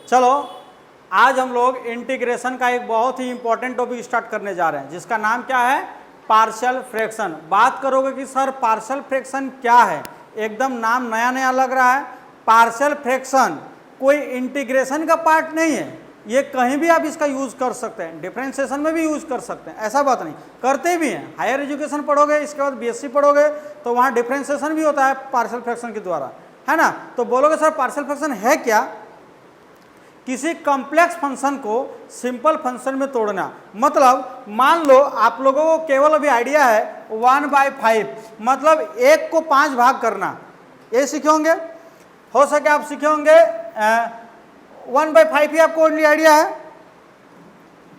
चलो आज हम लोग इंटीग्रेशन का एक बहुत ही इंपॉर्टेंट टॉपिक स्टार्ट करने जा रहे हैं जिसका नाम क्या है, पार्शियल फ्रैक्शन। बात करोगे कि सर पार्शियल फ्रैक्शन क्या है, एकदम नाम नया नया लग रहा है। पार्शियल फ्रैक्शन कोई इंटीग्रेशन का पार्ट नहीं है, ये कहीं भी आप इसका यूज कर सकते हैं, डिफरेंशिएशन में भी यूज कर सकते हैं, ऐसा बात नहीं, करते भी हैं। हायर एजुकेशन पढ़ोगे, इसके बाद बीएससी पढ़ोगे तो वहाँ डिफरेंशिएशन भी होता है पार्शियल फ्रैक्शन के द्वारा, है ना। तो बोलोगे सर पार्शियल फ्रैक्शन है क्या, किसी कॉम्प्लेक्स फंक्शन को सिंपल फंक्शन में तोड़ना। मतलब मान लो आप लोगों को केवल अभी आइडिया है 1/5, मतलब 1 को 5 भाग करना, ये सीखे होंगे। हो सके आप सीखे होंगे 1/5 ही आपको ओनली आइडिया है।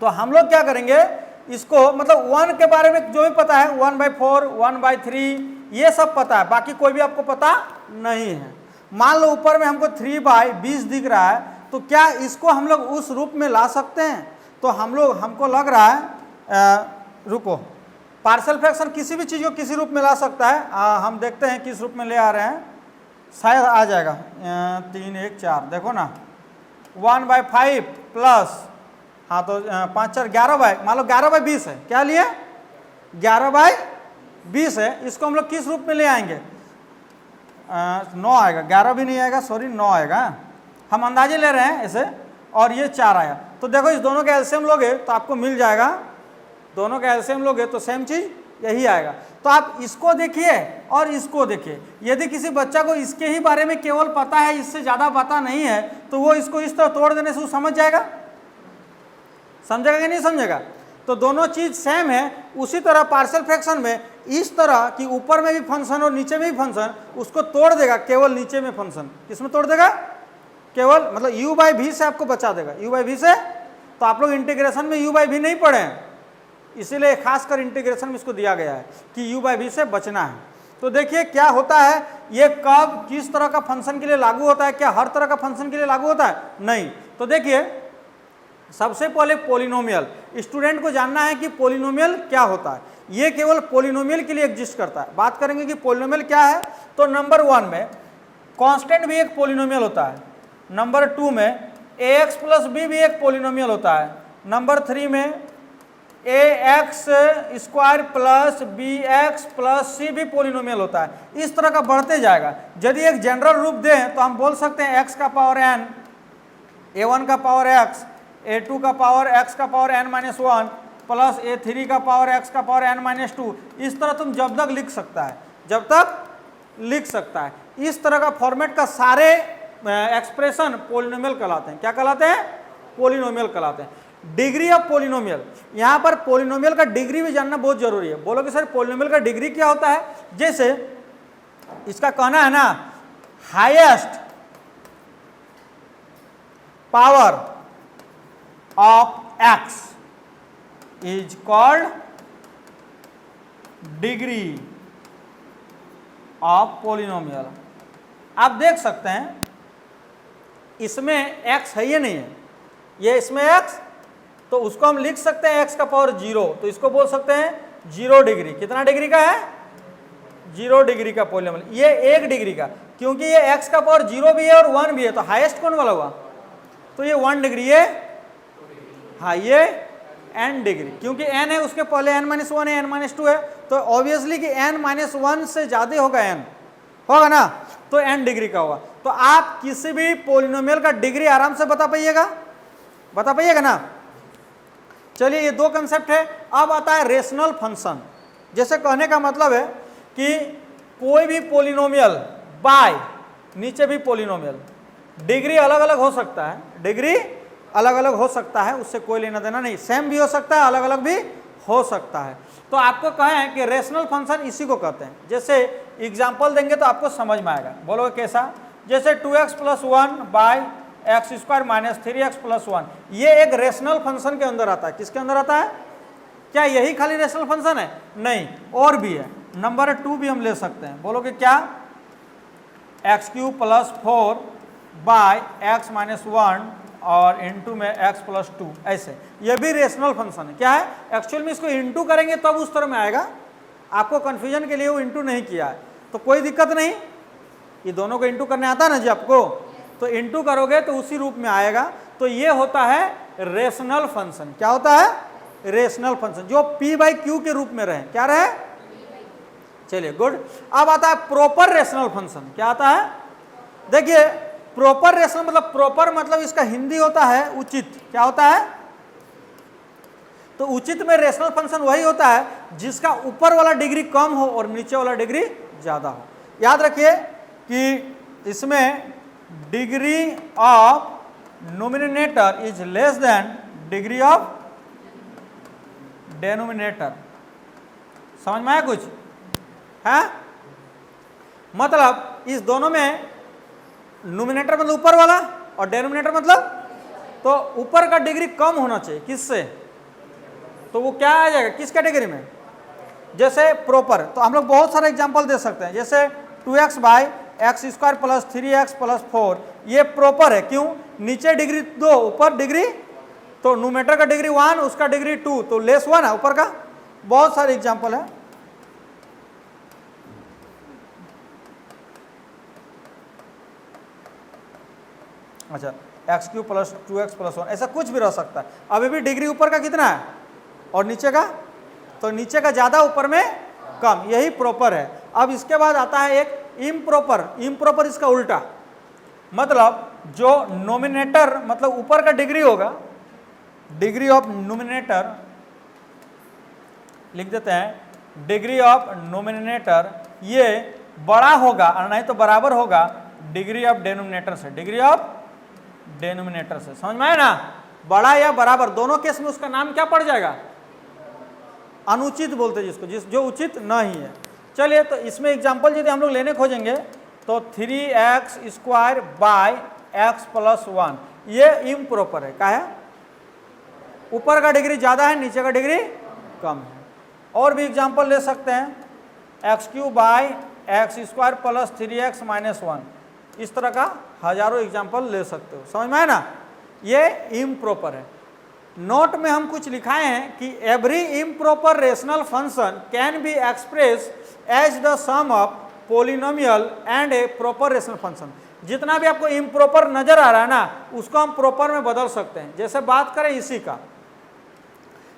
तो हम लोग क्या करेंगे इसको, मतलब 1 के बारे में जो भी पता है 1/4, 1/3 ये सब पता है, बाकी कोई भी आपको पता नहीं है। मान लो ऊपर में हमको 3/20 दिख रहा है, तो क्या इसको हम लोग उस रूप में ला सकते हैं। तो हमको लग रहा है रुको, पार्शियल फ्रैक्शन किसी भी चीज़ को किसी रूप में ला सकता है। हम देखते हैं किस रूप में ले आ रहे हैं, शायद आ जाएगा 3, 1, 4, देखो ना 1/5 प्लस, हाँ तो 5, 4, 11 मान लो 11/20 है, क्या लिए 11/20 है। इसको हम लोग किस रूप में ले आएंगे, 9 आएगा, 11 भी नहीं आएगा, सॉरी 9 आएगा, हम अंदाजे ले रहे हैं ऐसे। और ये 4 आया, तो देखो इस दोनों का एलसीएम लोगे तो आपको मिल जाएगा, दोनों का एलसीएम लोगे तो सेम चीज यही आएगा। तो आप इसको देखिए और इसको देखिए, यदि किसी बच्चा को इसके ही बारे में केवल पता है, इससे ज़्यादा पता नहीं है, तो वो इसको इस तरह तोड़ देने से वो समझ जाएगा, समझेगा कि नहीं समझेगा। तो दोनों चीज़ सेम है। उसी तरह पार्शियल फ्रैक्शन में इस तरह कि ऊपर में भी फंक्शन और नीचे में भी फंक्शन, उसको तोड़ देगा केवल नीचे में फंक्शन, किसमें तोड़ देगा, केवल मतलब u/v से आपको बचा देगा, u/v से। तो आप लोग इंटीग्रेशन में u/v नहीं पढ़े हैं, इसीलिए खासकर इंटीग्रेशन में इसको दिया गया है कि u/v से बचना है। तो देखिए क्या होता है, ये कब किस तरह का फंक्शन के लिए लागू होता है, क्या हर तरह का फंक्शन के लिए लागू होता है, नहीं। तो देखिए सबसे पहले पॉलिनोमियल, स्टूडेंट को जानना है कि पॉलिनोमियल क्या होता है। ये केवल पॉलिनोमियल के लिए एग्जिस्ट करता है। बात करेंगे कि पॉलिनोमियल क्या है, तो नंबर 1 में कांस्टेंट भी एक पॉलिनोमियल होता है, नंबर 2 में ax + b भी एक पॉलिनोमियल होता है, नंबर 3 में ax² + bx + c भी पॉलिनोमियल होता है। इस तरह का बढ़ते जाएगा। यदि एक जनरल रूप दें तो हम बोल सकते हैं x का पावर n, a1 का पावर x, a2 का पावर x का पावर n-1 प्लस a3 का पावर x का पावर n-2। इस तरह तुम जब तक लिख सकता है, जब तक लिख सकता है। इस तरह का फॉर्मेट का सारे एक्सप्रेशन पॉलिनोमियल कहलाते हैं। क्या कहलाते हैं, पॉलिनोमियल कहलाते हैं। डिग्री ऑफ पॉलिनोमियल, यहाँ पर पॉलिनोमियल का डिग्री भी जानना बहुत जरूरी है। बोलोगे सर पॉलिनोमियल का डिग्री क्या होता है, जैसे इसका कहना है ना highest power of x is called degree of polynomial. आप देख सकते हैं इसमें x है, ये नहीं है, ये इसमें x, तो उसको हम लिख सकते हैं x का पावर 0, तो इसको बोल सकते हैं 0 डिग्री। कितना डिग्री का है, 0 डिग्री का पॉलिनोमियल। ये 1 डिग्री का, क्योंकि ये x का पावर 0 भी है और 1 भी है, तो हाईएस्ट कौन वाला हुआ, तो ये 1 डिग्री, ये हाँ ये n डिग्री, क्योंकि n है उसके पहले n-1 है, n-2 है, तो ऑब्वियसली कि n-1 से ज़्यादा होगा, n होगा ना, तो n डिग्री का होगा। तो आप किसी भी पॉलिनोमियल का डिग्री आराम से बता पाइएगा ना। चलिए ये 2 कंसेप्ट है। अब आता है रेशनल फंक्शन। जैसे कहने का मतलब है कि कोई भी पॉलिनोमियल बाय, नीचे भी पॉलिनोमियल, डिग्री अलग अलग हो सकता है, डिग्री अलग अलग हो सकता है, उससे कोई लेना देना नहीं, सेम भी हो सकता है, अलग अलग भी हो सकता है। तो आपको कहें कि रेशनल फंक्शन इसी को कहते हैं। जैसे एग्जांपल देंगे तो आपको समझ में आएगा, बोलोगे कैसा, जैसे 2x + 1/x² - 3x + 1, ये एक रेशनल फंक्शन के अंदर आता है। किसके अंदर आता है, क्या यही खाली रेशनल फंक्शन है, नहीं और भी है। नंबर 2 भी हम ले सकते हैं, बोलोगे क्या, x³ + 4/x - 1 और इनटू में x + 2, ऐसे ये भी रेशनल फंक्शन है। क्या है, एक्चुअल में इसको इनटू करेंगे तब उस तरह में आएगा, आपको कन्फ्यूजन के लिए वो इनटू नहीं किया है तो कोई दिक्कत नहीं, ये दोनों को इनटू करने आता है ना जी आपको, तो इनटू करोगे तो उसी रूप में आएगा। तो ये होता है रेशनल फंक्शन। क्या होता है? रेशनल फंक्शन जो p/q के रूप में रहे। क्या रहे? चलिए गुड। अब आता है प्रॉपर रेशनल फंक्शन। क्या आता है? देखिए प्रॉपर रेशनल मतलब, प्रॉपर मतलब इसका हिंदी होता है उचित। क्या होता है? तो उचित में रेशनल फंक्शन वही होता है जिसका ऊपर वाला डिग्री कम हो और नीचे वाला डिग्री ज्यादा हो। याद रखिए कि इसमें degree of nominator is less than degree of denominator. समझ में आया कुछ? है मतलब इस दोनों में नोमिनेटर मतलब ऊपर वाला और डेनोमिनेटर मतलब, तो ऊपर का डिग्री कम होना चाहिए किससे? तो वो क्या आ जाएगा किस कैटेगरी में? जैसे प्रॉपर, तो हम लोग बहुत सारे एग्जांपल दे सकते हैं। जैसे 2x/x² + 3x + 4 ये प्रॉपर है। क्यों? नीचे डिग्री 2 ऊपर डिग्री, तो नोमिनेटर का डिग्री 1 उसका डिग्री 2 तो लेस 1 है ऊपर का। बहुत सारे एग्जांपल है। अच्छा x³ + 2x + 1 ऐसा कुछ भी रह सकता है। अभी भी डिग्री ऊपर का कितना है और नीचे का, तो नीचे का ज्यादा ऊपर में कम, यही प्रॉपर है। अब इसके बाद आता है एक इम्प्रॉपर। इम्प्रॉपर इसका उल्टा, मतलब जो नोमिनेटर मतलब ऊपर का डिग्री होगा, डिग्री ऑफ नोमिनेटर लिख देते हैं, डिग्री ऑफ नोमिनेटर ये बड़ा होगा और नहीं तो बराबर होगा डिग्री ऑफ डेनोमिनेटर से। डिग्री ऑफ डेनोमिनेटर से, समझ में आया ना? बड़ा या बराबर दोनों केस में उसका नाम क्या पड़ जाएगा? अनुचित बोलते जिसको, जो उचित नहीं है। चलिए तो इसमें एग्जांपल यदि हम लोग लेने खोजेंगे तो 3x² बाय x + 1 ये इम्प्रॉपर है। क्या है? ऊपर का डिग्री ज्यादा है नीचे का डिग्री कम है। और भी एग्जांपल ले सकते हैं, x³ बाय x² + 3x - 1 इस तरह का हजारों एग्जांपल ले सकते हो। समझ में आया ना? ये इम्प्रॉपर है। नोट में हम कुछ लिखाए हैं कि every improper rational function can be express as the sum of polynomial and a proper rational function. जितना भी आपको इम्प्रॉपर नजर आ रहा है ना उसको हम प्रॉपर में बदल सकते हैं। जैसे बात करें इसी का,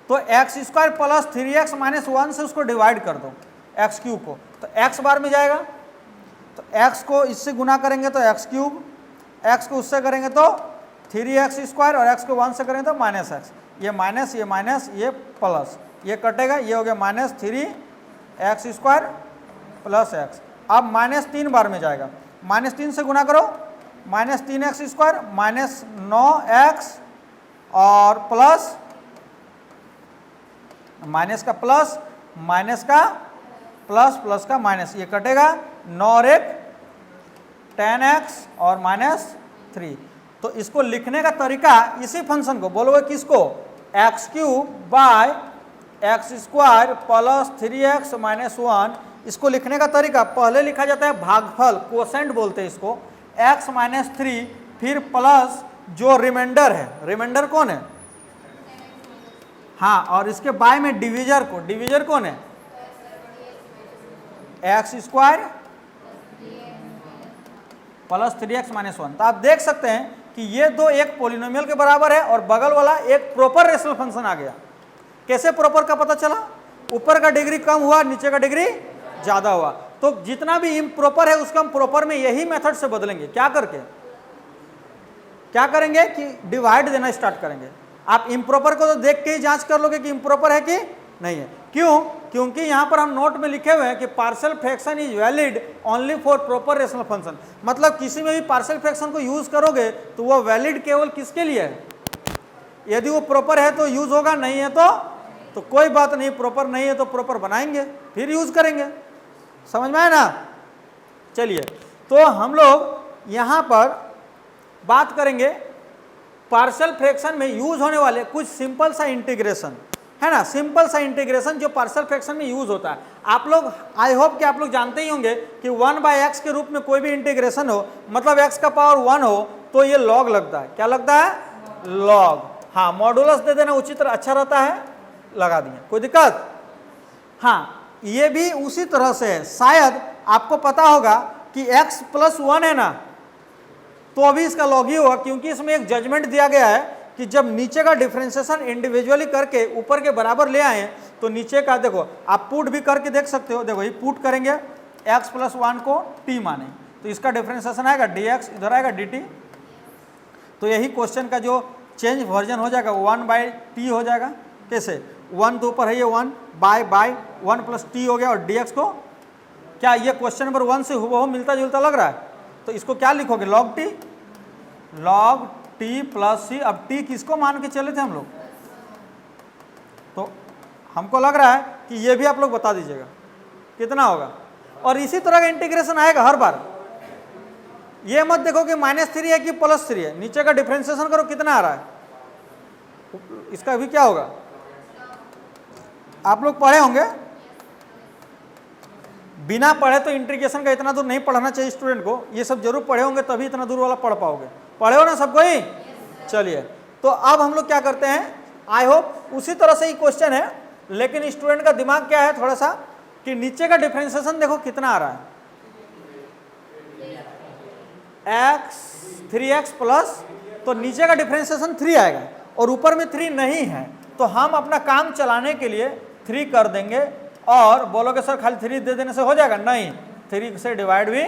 तो x² + 3x - 1 से उसको डिवाइड कर दो x³ को, तो x बार में जाएगा। तो x को इससे गुना करेंगे तो x³, x को उससे करेंगे तो 3x² और x को 1 से करेंगे तो -x। ये माइनस ये माइनस ये प्लस, ये कटेगा, ये हो गया -3x² + x। अब -3 बार में जाएगा, -3 से गुना करो, -3x² -9x और प्लस माइनस का प्लस, माइनस का प्लस, प्लस का माइनस, ये कटेगा 9 और 1 10x और -3। तो इसको लिखने का तरीका इसी फंक्शन को बोलोगे किसको? x³ bye x² + 3x - 1। इसको लिखने का तरीका पहले लिखा जाता है भागफल, कोसेंट बोलते हैं इसको, x - 3 फिर प्लस जो रिमाइंडर है, रिमाइंडर कौन है? हाँ, और इसके बाय में डिविजर को, डिविजर कौन है? x² + 3x - 1। तो आप देख सकते हैं कि ये दो एक पोलिनोमियल के बराबर है और बगल वाला एक प्रॉपर रेशनल फंक्शन आ गया। कैसे प्रॉपर का पता चला? ऊपर का डिग्री कम हुआ नीचे का डिग्री ज्यादा हुआ। तो जितना भी इम्प्रॉपर है उसको हम प्रॉपर में यही मेथड से बदलेंगे। क्या करके? क्या करेंगे कि डिवाइड देना स्टार्ट करेंगे। आप इम्प्रॉपर को तो देख के ही जांच कर लोगे कि इम्प्रॉपर है कि नहीं है। क्यों? क्योंकि यहां पर हम नोट में लिखे हुए हैं कि partial fraction is valid only for proper rational function. मतलब किसी में भी पार्शियल फ्रैक्शन को यूज करोगे तो वो वैलिड केवल किसके लिए है? यदि वो प्रॉपर है तो यूज होगा, नहीं है तो कोई बात नहीं, प्रॉपर नहीं है तो प्रॉपर बनाएंगे फिर यूज करेंगे। समझ में आया ना? चलिए तो हम लोग यहां पर बात करेंगे पार्शियल फ्रैक्शन में यूज होने वाले कुछ सिंपल सा इंटीग्रेशन, है ना? सिंपल सा इंटीग्रेशन जो पार्शियल फ्रैक्शन में यूज होता है। आप लोग, आई होप कि आप लोग जानते ही होंगे कि 1/x के रूप में कोई भी इंटीग्रेशन हो, मतलब x का पावर 1 हो तो ये लॉग लगता है। क्या लगता है? लॉग। हाँ, मॉडुलस दे देना उचित अच्छा रहता है, लगा दिया, कोई दिक्कत? हाँ, ये भी उसी तरह से है। शायद आपको पता होगा कि x + 1 है ना, तो अभी इसका लॉग ही होगा, क्योंकि इसमें एक जजमेंट दिया गया है कि जब नीचे का डिफरेंशिएशन इंडिविजुअली करके ऊपर के बराबर ले आए तो नीचे का देखो, आप पुट भी करके देख सकते हो। देखो ये पुट करेंगे x + 1 को t माने तो इसका डिफरेंशिएशन आएगा dx, इधर आएगा dt। तो यही क्वेश्चन का जो चेंज वर्जन हो जाएगा 1/t हो जाएगा। कैसे? 1 तो ऊपर है, ये 1 बाय 1 + t हो गया, और dx को क्या ये क्वेश्चन नंबर 1 से हुबहू मिलता जुलता लग रहा है? तो इसको क्या लिखोगे? log t + c। अब t किसको मान के चले थे हम लोग? तो हमको लग रहा है कि ये भी आप लोग बता दीजिएगा कितना होगा। और इसी तरह का इंटीग्रेशन आएगा हर बार। ये मत देखो कि -3 है कि +3 है, नीचे का डिफरेंशिएशन करो कितना आ रहा है, इसका भी क्या होगा। आप लोग पढ़े होंगे, बिना पढ़े तो इंटीग्रेशन का इतना दूर नहीं पढ़ना चाहिए स्टूडेंट को, ये सब जरूर पढ़े होंगे तभी इतना दूर वाला पढ़ पाओगे। पढ़े हो ना सबको ही? चलिए, तो अब हम लोग क्या करते हैं, आई होप उसी तरह से ही क्वेश्चन है, लेकिन स्टूडेंट का दिमाग क्या है थोड़ा सा कि नीचे का डिफरेंशिएशन देखो कितना आ रहा है, x 3x प्लस, तो नीचे का डिफरेंशिएशन 3 आएगा और ऊपर में 3 नहीं है, तो हम अपना काम चलाने के लिए 3 कर देंगे। और बोलोगे सर खाली 3 दे देने से हो जाएगा? नहीं, 3 से डिवाइड भी।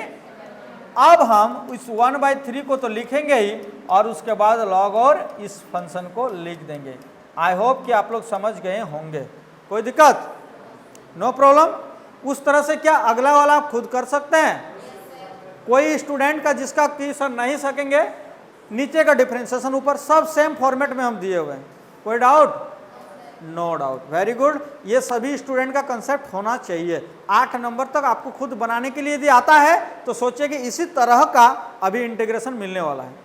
अब हम इस 1/3 को तो लिखेंगे ही, और उसके बाद लॉग और इस फंक्शन को लिख देंगे। आई होप कि आप लोग समझ गए होंगे। कोई दिक्कत? No problem. उस तरह से क्या अगला वाला आप खुद कर सकते हैं? कोई स्टूडेंट का जिसका कि सर नहीं सकेंगे, नीचे का डिफरेंशिएशन ऊपर, सब सेम फॉर्मेट में हम दिए हुए हैं। कोई doubt? No doubt, very good. ये सभी स्टूडेंट का कंसेप्ट होना चाहिए। 8 नंबर तक आपको खुद बनाने के लिए यदि आता है तो सोचिए कि इसी तरह का अभी इंटीग्रेशन मिलने वाला है।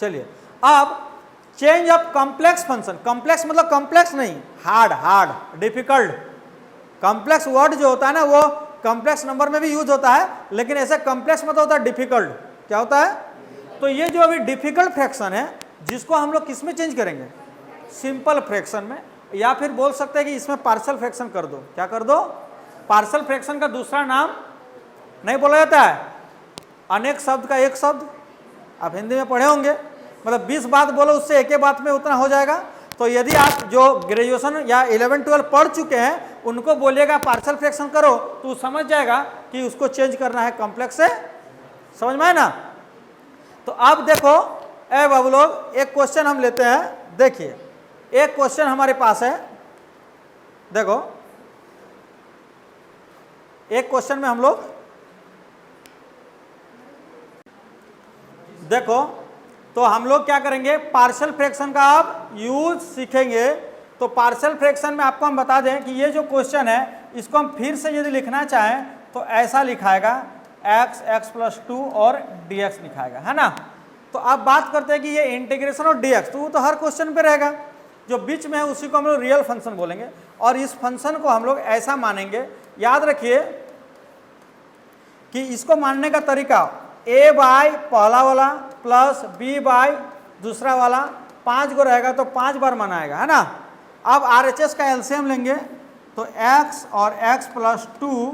चलिए, अब change of complex function. Complex मतलब कॉम्प्लेक्स नहीं, हार्ड, डिफिकल्ट। कॉम्प्लेक्स वर्ड जो होता है ना वो कॉम्प्लेक्स नंबर में भी यूज होता है, लेकिन ऐसे कॉम्प्लेक्स मतलब होता है डिफिकल्ट। क्या होता है? तो ये जो अभी डिफिकल्ट फ्रैक्शन है, जिसको हम लोग किस में चेंज करेंगे? सिंपल फ्रैक्शन में, या फिर बोल सकते हैं कि इसमें पार्शियल फ्रैक्शन कर दो। क्या कर दो? पार्शियल फ्रैक्शन का दूसरा नाम नहीं बोला जाता है, अनेक शब्द का एक शब्द। आप हिंदी में पढ़े होंगे, मतलब 20 बात बोलो उससे एक ही बात में उतना हो जाएगा। तो यदि आप जो ग्रेजुएशन या 11-12 पढ़ चुके हैं उनको बोलिएगा पार्शियल फ्रैक्शन करो, तो समझ जाएगा कि उसको चेंज करना है कॉम्प्लेक्स से। समझ में आए ना? तो अब देखो ए बाबू लोग, एक क्वेश्चन हम लेते हैं। देखिए, एक क्वेश्चन हमारे पास है, देखो एक क्वेश्चन में हम लोग देखो, तो हम लोग क्या करेंगे, पार्शियल फ्रैक्शन का आप यूज सीखेंगे। तो पार्शियल फ्रैक्शन में आपको हम बता दें कि ये जो क्वेश्चन है इसको हम फिर से यदि लिखना चाहें तो ऐसा लिखाएगा x + 2 और dx लिखाएगा, है ना। तो अब बात करते हैं कि ये इंटीग्रेशन और dx, तो वो तो हर क्वेश्चन पे रहेगा। जो बीच में है उसी को हम लोग रियल फंक्शन बोलेंगे, और इस फंक्शन को हम लोग ऐसा मानेंगे। याद रखिए कि इसको मानने का तरीका a बाय पहला वाला प्लस b बाय दूसरा वाला, 5 गो रहेगा तो 5 बार मनाएगा, है ना। अब RHS का एलसीएम लेंगे तो x और x + 2,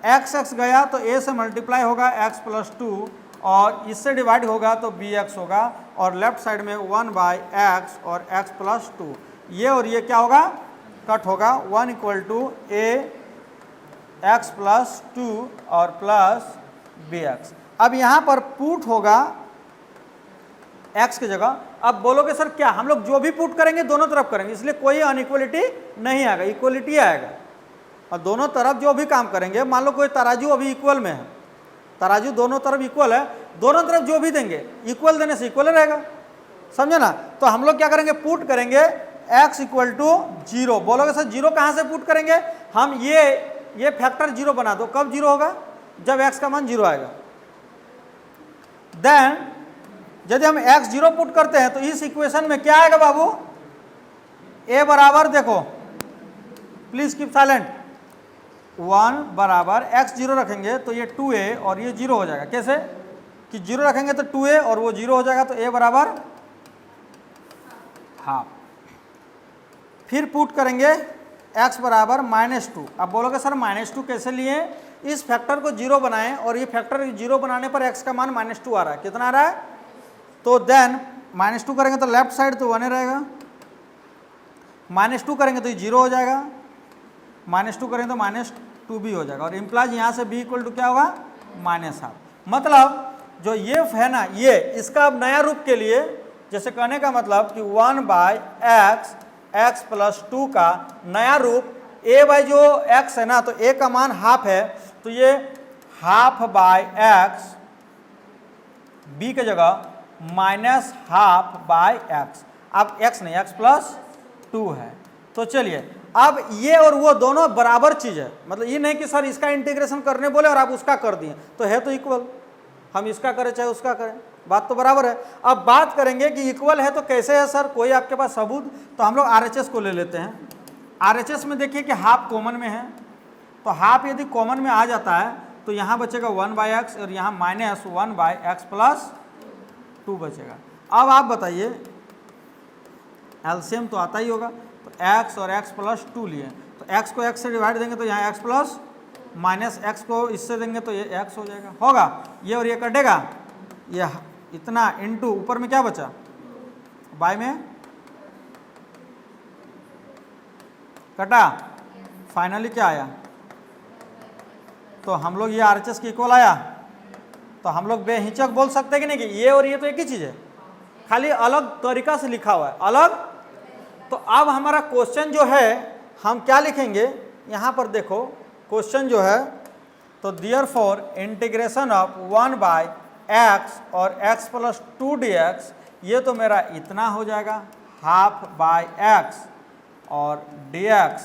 x गया तो a से मल्टीप्लाई होगा x + 2, और इससे डिवाइड होगा तो bx होगा, और लेफ्ट साइड में 1/x और x + 2। ये और ये क्या होगा? कट होगा। 1 = a x + 2 और प्लस bx। अब यहाँ पर पुट होगा x की जगह। अब बोलोगे सर क्या हम लोग जो भी पुट करेंगे दोनों तरफ करेंगे, इसलिए कोई अनइक्वलिटी नहीं आएगा, इक्वलिटी आएगा। और दोनों तरफ जो भी काम करेंगे, मान लो कोई तराजू अभी इक्वल में है, तराजू दोनों तरफ इक्वल है, दोनों तरफ जो भी देंगे इक्वल देने से इक्वल रहेगा, समझे ना। तो हम लोग क्या करेंगे, पुट करेंगे x = 0। बोलोगे सर 0 कहाँ से पुट करेंगे? हम ये फैक्टर 0 बना दो। कब 0 होगा? जब x का मान 0 आएगा। देन यदि हम x 0 पुट करते हैं तो इस इक्वेशन में क्या आएगा बाबू? a बराबर, देखो प्लीज कीप साइलेंट, 1 बराबर x 0 रखेंगे तो ये 2a और ये 0 हो जाएगा। कैसे कि 0 रखेंगे तो 2a और वो 0 हो जाएगा, तो a बराबर हाफ। फिर पुट करेंगे x बराबर -2। अब बोलोगे सर -2 कैसे लिए? इस फैक्टर को 0 बनाएं और ये फैक्टर 0 बनाने पर x का मान -2 आ रहा है। कितना आ रहा है? तो देन -2 करेंगे तो लेफ्ट साइड तो 1 रहेगा, -2 करेंगे तो ये 0 हो जाएगा, -2 करेंगे तो -2 भी हो जाएगा, और इम्प्लाइज यहाँ से b इक्वल टू क्या होगा? -हाफ। मतलब जो ये है ना, ये इसका अब नया रूप के लिए, जैसे कहने का मतलब कि 1/x x + 2 का नया रूप a बाई जो x है ना, तो a का मान हाफ है, तो ये ½ x b के जगह -½x, अब x नहीं x + 2 है। तो चलिए अब ये और वो दोनों बराबर चीज़ है, मतलब ये नहीं कि सर इसका इंटीग्रेशन करने बोले और आप उसका कर दिए, तो है तो इक्वल, हम इसका करें चाहे उसका करें, बात तो बराबर है। अब बात करेंगे कि इक्वल है तो कैसे है सर, कोई आपके पास सबूत? तो हम लोग RHS को ले लेते हैं। RHS में देखिए कि हाफ कॉमन में है, तो हाफ यदि कॉमन में आ जाता है तो यहाँ बचेगा 1/x और यहाँ -1/x + 2 बचेगा। अब आप बताइए, एलसीएम तो आता ही होगा, तो x और x + 2 लिए, तो x को x से डिवाइड देंगे तो यहाँ x प्लस -x को इससे देंगे तो ये x हो जाएगा, होगा, ये और ये कटेगा, ये इतना इंटू ऊपर में क्या बचा, बाय में कटा, फाइनली क्या आया? तो हम लोग ये RHS की इक्वल आया, तो हम लोग बेहिचक बोल सकते हैं कि नहीं कि ये और ये तो एक ही चीज़ है, खाली अलग तरीका से लिखा हुआ है, अलग। तो अब हमारा क्वेश्चन जो है हम क्या लिखेंगे, यहाँ पर देखो क्वेश्चन जो है, तो देयरफॉर इंटीग्रेशन ऑफ 1/x और x + 2 dx, ये तो मेरा इतना हो जाएगा ½ और dx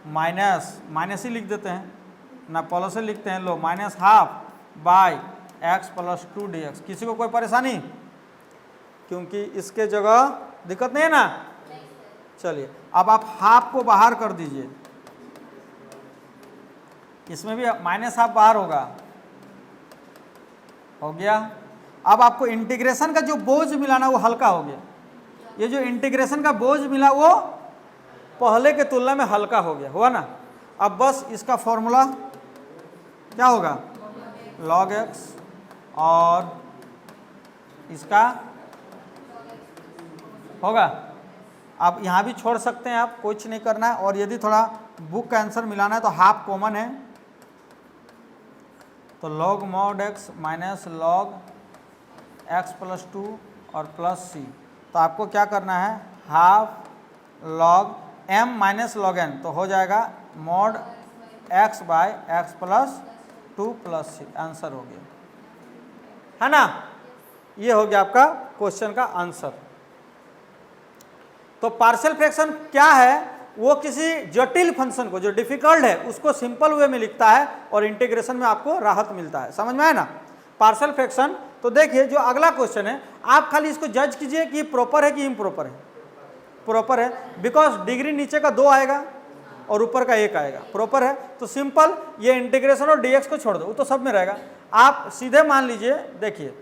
माइनस ही लिख देते हैं ना, प्लस से लिखते हैं, लो -½ x + 2 dx। किसी को कोई परेशानी? क्योंकि इसके जगह दिक्कत नहीं है ना। चलिए अब आप हाफ को बाहर कर दीजिए, इसमें भी -½ बाहर होगा, हो गया। अब आपको इंटीग्रेशन का जो बोझ मिला ना वो हल्का हो गया, ये जो इंटीग्रेशन का बोझ मिला वो पहले के तुलना में हल्का हो गया, हुआ ना। अब बस इसका फॉर्मूला क्या होगा, log x, और इसका होगा, आप यहाँ भी छोड़ सकते हैं, आप कुछ नहीं करना है। और यदि थोड़ा बुक का आंसर मिलाना है तो हाफ कॉमन है, तो log mod x - log x + 2 और प्लस c, तो आपको क्या करना है, half log m - log n, तो हो जाएगा mod x/x + 2 + c, आंसर हो गया, है ना। ये हो गया आपका क्वेश्चन का आंसर। तो पार्शियल फ्रैक्शन क्या है, वो किसी जटिल फंक्शन को जो डिफिकल्ट है उसको सिंपल वे में लिखता है और इंटीग्रेशन में आपको राहत मिलता है, समझ में आया ना पार्शियल फ्रैक्शन। तो देखिए जो अगला क्वेश्चन है, आप खाली इसको जज कीजिए कि प्रॉपर है कि इम्प्रॉपर है। प्रॉपर है, बिकॉज डिग्री नीचे का 2 आएगा और ऊपर का 1 आएगा, प्रॉपर है। तो सिंपल ये इंटीग्रेशन और dx को छोड़ दो, वो तो सब में रहेगा। आप सीधे मान लीजिए, देखिए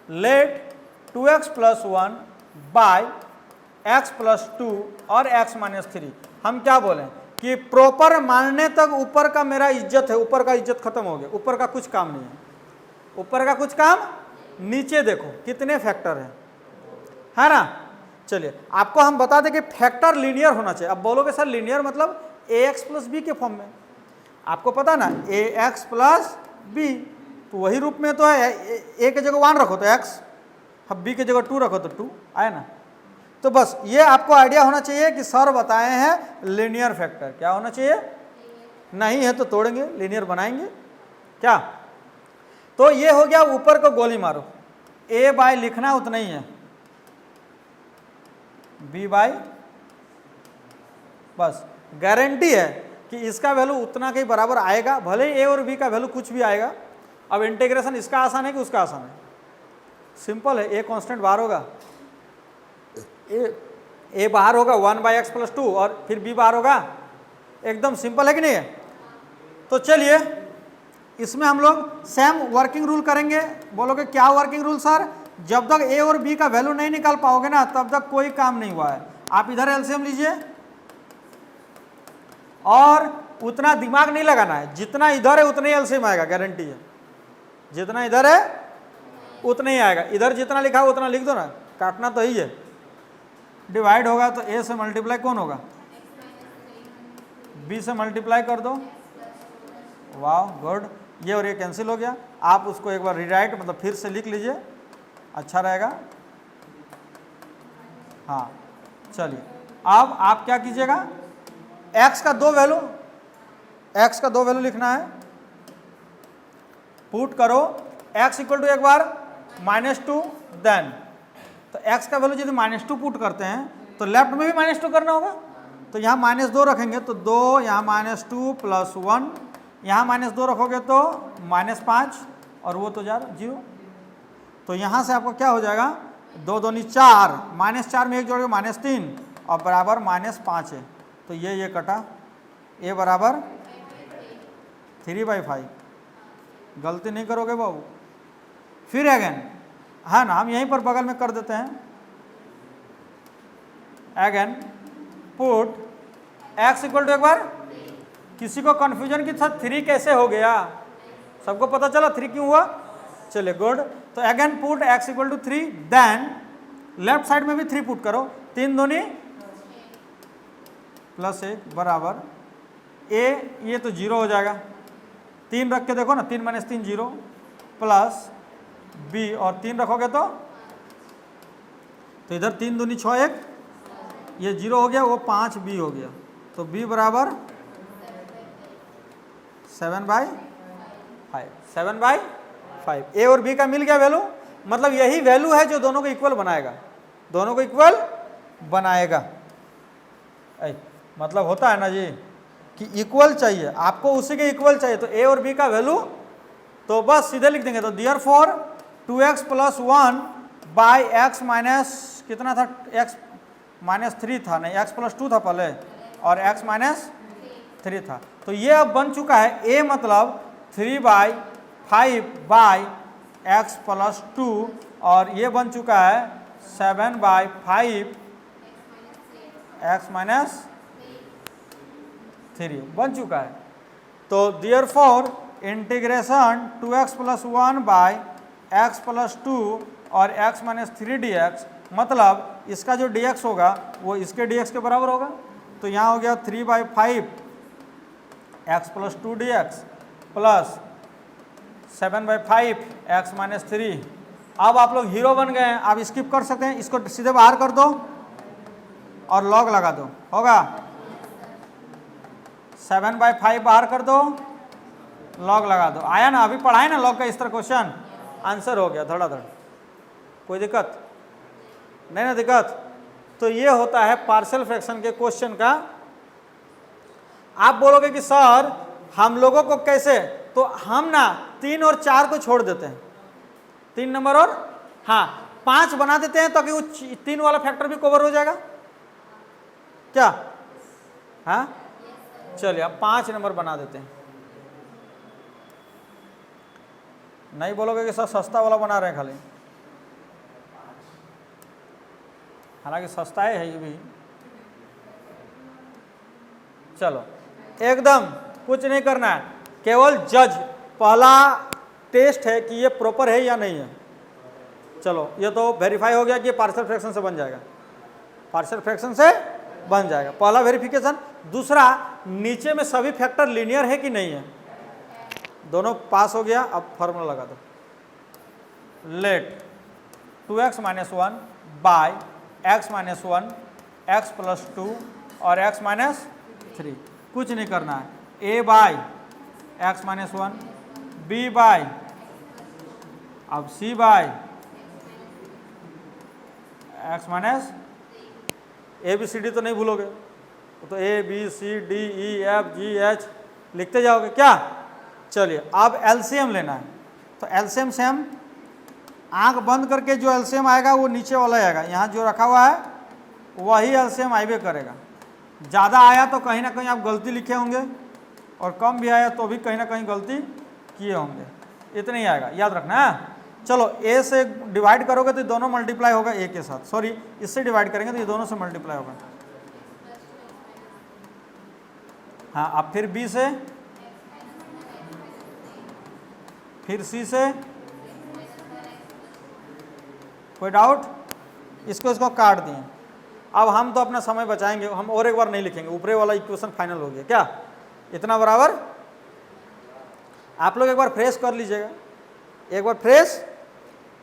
लेट 2x + 1 बाय x + 2 और x - 3, हम क्या बोलें कि प्रॉपर मानने तक ऊपर का मेरा इज्जत है, ऊपर का इज्जत खत्म हो गया, ऊपर का कुछ काम नहीं है, ऊपर का कुछ काम। नीचे देखो कितने फैक्टर है ना। चलिए आपको हम बता दें कि फैक्टर लीनियर होना चाहिए। अब बोलोगे सर लीनियर मतलब ax + b के फॉर्म में, आपको पता ना ax + b, तो वही रूप में तो है, a के जगह 1 रखो तो x, अब b के जगह 2 रखो तो 2 आए ना। तो बस ये आपको आइडिया होना चाहिए कि सर बताए हैं लीनियर फैक्टर, क्या होना चाहिए, नहीं है तो तोड़ेंगे, लीनियर बनाएंगे क्या। तो ये हो गया, ऊपर को गोली मारो, a/, लिखना उतना ही है, b/, बस गारंटी है कि इसका वैल्यू उतना के बराबर आएगा, भले ही a और b का वैल्यू कुछ भी आएगा। अब इंटीग्रेशन इसका आसान है कि उसका आसान है, सिंपल है। a कांस्टेंट बाहर होगा, a बाहर होगा 1/x + 2 और फिर b बाहर होगा, एकदम सिंपल है कि नहीं है। तो चलिए इसमें हम लोग सेम वर्किंग रूल करेंगे। बोलोगे क्या वर्किंग रूल सर, जब तक a और b का वैल्यू नहीं निकाल पाओगे ना तब तक कोई काम नहीं हुआ है। आप इधर एलसीएम लीजिए और उतना दिमाग नहीं लगाना है, जितना इधर है उतना ही एलसीएम आएगा, गारंटी है। जितना इधर है उतना ही आएगा, इधर जितना लिखा है उतना लिख दो ना, काटना तो ही है। डिवाइड होगा तो a से मल्टीप्लाई कौन होगा, b से मल्टीप्लाई कर दो, वाह गुड। ये और ये कैंसिल हो गया। आप उसको एक बार रीराइट मतलब फिर से लिख लीजिए, अच्छा रहेगा। हाँ चलिए, अब आप क्या कीजिएगा, x का दो वैल्यू लिखना है, पुट करो x इक्वल टू एक बार -2, देन तो x का वैल्यू यदि -2 पुट करते हैं तो लेफ्ट में भी -2 करना होगा, तो यहाँ -2 रखेंगे तो 2, यहाँ -2 + 1, यहाँ -2 रखोगे तो -5 और वो तो 0। तो यहाँ से आपको क्या हो जाएगा, 2 दूनी 4, -4 में एक जोड़ेगा -3 और बराबर -5 है, तो ये कटा, a बराबर 3/5। गलती नहीं करोगे बाबू। फिर अगेन है ना, हम यहीं पर बगल में कर देते हैं, again put x equal to एक बार, किसी को कंफ्यूजन की था 3 कैसे हो गया, सबको पता चला 3 क्यों हुआ, चलिए गुड। तो again put x equal to 3, then left side में भी 3 पुट करो, 3 दूनी +1 बराबर a, ये तो 0 हो जाएगा, 3 रख के देखो ना, 3 - 3 0, प्लस b और 3 रखोगे तो इधर 3 दूनी 6, 1 ये 0 हो गया, वो 5b हो गया, तो b बराबर 7/5, 7/5। a और b का मिल गया वैल्यू, मतलब यही वैल्यू है जो दोनों को इक्वल बनाएगा, दोनों को इक्वल बनाएगा। मतलब होता है ना जी कि इक्वल चाहिए आपको, उसी के इक्वल चाहिए, तो a और b का वैल्यू तो बस सीधे लिख देंगे, तो therefore 2x + 1 bye x minus कितना था, x -3 था, नहीं x + 2 था पहले और x -3 था, तो ये अब बन चुका है a मतलब 3/5 बाय x + 2 और ये बन चुका है 7/5 x -3 बन चुका है। तो therefore integration 2x + 1 bye x + 2 और x -3 dx, मतलब इसका जो dx होगा वो इसके dx के बराबर होगा, तो यहाँ हो गया 3/5 x + 2 dx प्लस 7/5 x -3। अब आप लोग हीरो बन गए हैं, आप स्किप कर सकते हैं, इसको सीधे बाहर कर दो और लॉग लगा दो, होगा 7/5 बाहर कर दो, लॉग लगा दो, आया ना, अभी पढ़ाए ना लॉग का इस तरह क्वेश्चन, आंसर हो गया धड़ाधड़, कोई दिक्कत नहीं ना, दिक्कत। तो ये होता है पार्शियल फ्रैक्शन के क्वेश्चन का। आप बोलोगे कि सर हम लोगों को कैसे, तो हम ना 3 और 4 को छोड़ देते हैं, 3 नंबर और हाँ 5 बना देते हैं, ताकि वो 3 वाला फैक्टर भी कवर हो जाएगा क्या, हाँ चलिए अब 5 नंबर बना देते हैं। नहीं बोलोगे कि सर सस्ता वाला बना रहे हैं खाली, हालांकि सस्ता है ये भी। चलो एकदम कुछ नहीं करना है, केवल जज, पहला टेस्ट है कि ये प्रॉपर है या नहीं है। चलो ये तो वेरीफाई हो गया कि ये पार्शियल फ्रैक्शन से बन जाएगा, पार्शियल फ्रैक्शन से बन जाएगा, पहला वेरिफिकेशन। दूसरा, नीचे में सभी फैक्टर लीनियर है कि नहीं है, दोनों पास हो गया। अब फॉर्मूला लगा दो, late 2x - 1 bye x - 1 x + 2 और x -3, कुछ नहीं करना है, a by x - 1 b by, अब c by x minus ABCD तो नहीं भूलोगे, तो A B C D E F G H लिखते जाओगे क्या। चलिए अब LCM लेना है, तो LCM से हम आंख बंद करके जो LCM आएगा वो नीचे वाला आएगा, यहाँ जो रखा हुआ है वही LCM आइबे करेगा। ज़्यादा आया तो कहीं ना कहीं आप गलती लिखे होंगे और कम भी आया तो भी कहीं ना कहीं गलती किए होंगे, इतना ही आएगा, याद रखना है। चलो A से डिवाइड करोगे तो ये दोनों मल्टीप्लाई होगा A के साथ, सॉरी इससे डिवाइड करेंगे तो ये दोनों से मल्टीप्लाई होगा, हाँ, अब फिर बी से, फिर सी से, कोई डाउट? इसको काट दिए। अब हम तो अपना समय बचाएंगे, हम और एक बार नहीं लिखेंगे, ऊपरे वाला इक्वेशन फाइनल हो गया क्या? इतना बराबर। आप लोग एक बार फ्रेश कर लीजिएगा, एक बार फ्रेश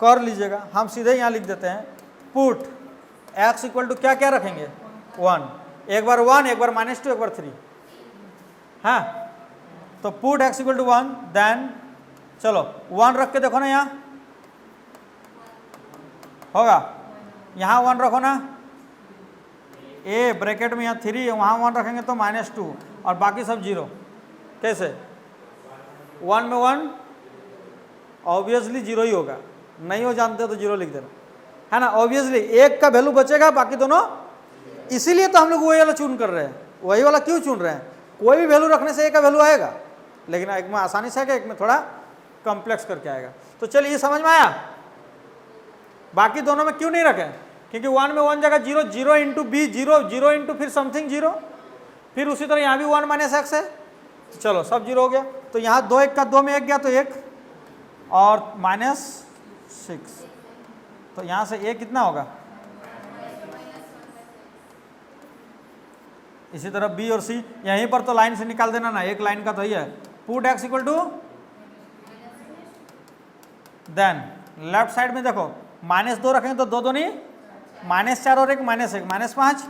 कर लीजिएगा। हम सीधे यहाँ लिख देते हैं पुट x इक्वल टू क्या क्या रखेंगे? 1, एक बार 1, एक बार -2, एक बार 3। हाँ, तो put x equal to 1, then चलो 1 रख के देखो ना, यहाँ होगा, यहाँ 1 रखो ना, ए ब्रैकेट में यहाँ 3, वहाँ 1 रखेंगे तो -2 और बाकी सब 0। कैसे? 1 में 1 ऑब्वियसली 0 ही होगा, नहीं हो जानते तो 0 लिख देना, है ना। ऑब्वियसली एक का वैल्यू बचेगा, बाकी दोनों, इसीलिए तो हम लोग वही वाला चुन कर रहे हैं। वही वाला क्यों चुन रहे हैं? कोई भी वैल्यू रखने से एक का वैल्यू आएगा, लेकिन एक में आसानी से आएगा, एक में थोड़ा कॉम्प्लेक्स करके आएगा। तो चलिए, ये समझ में आया? बाकी दोनों में क्यों नहीं रखें? क्योंकि 1 में 1 जगह 0, 0 इंटू बी 0, 0 इंटू फिर समथिंग 0, फिर उसी तरह यहाँ भी 1 - x है, तो चलो सब 0 हो गया। तो यहाँ 2 1 का 2 में 1 गया तो 1 और -6, तो यहाँ से a कितना होगा? इसी तरह b और c, यहीं पर तो लाइन से निकाल देना ना, एक लाइन का तो ही है। Put x equal to, then left side में देखो -2 रखेंगे तो 2 2 नहीं, -4 और 1 -1, -5,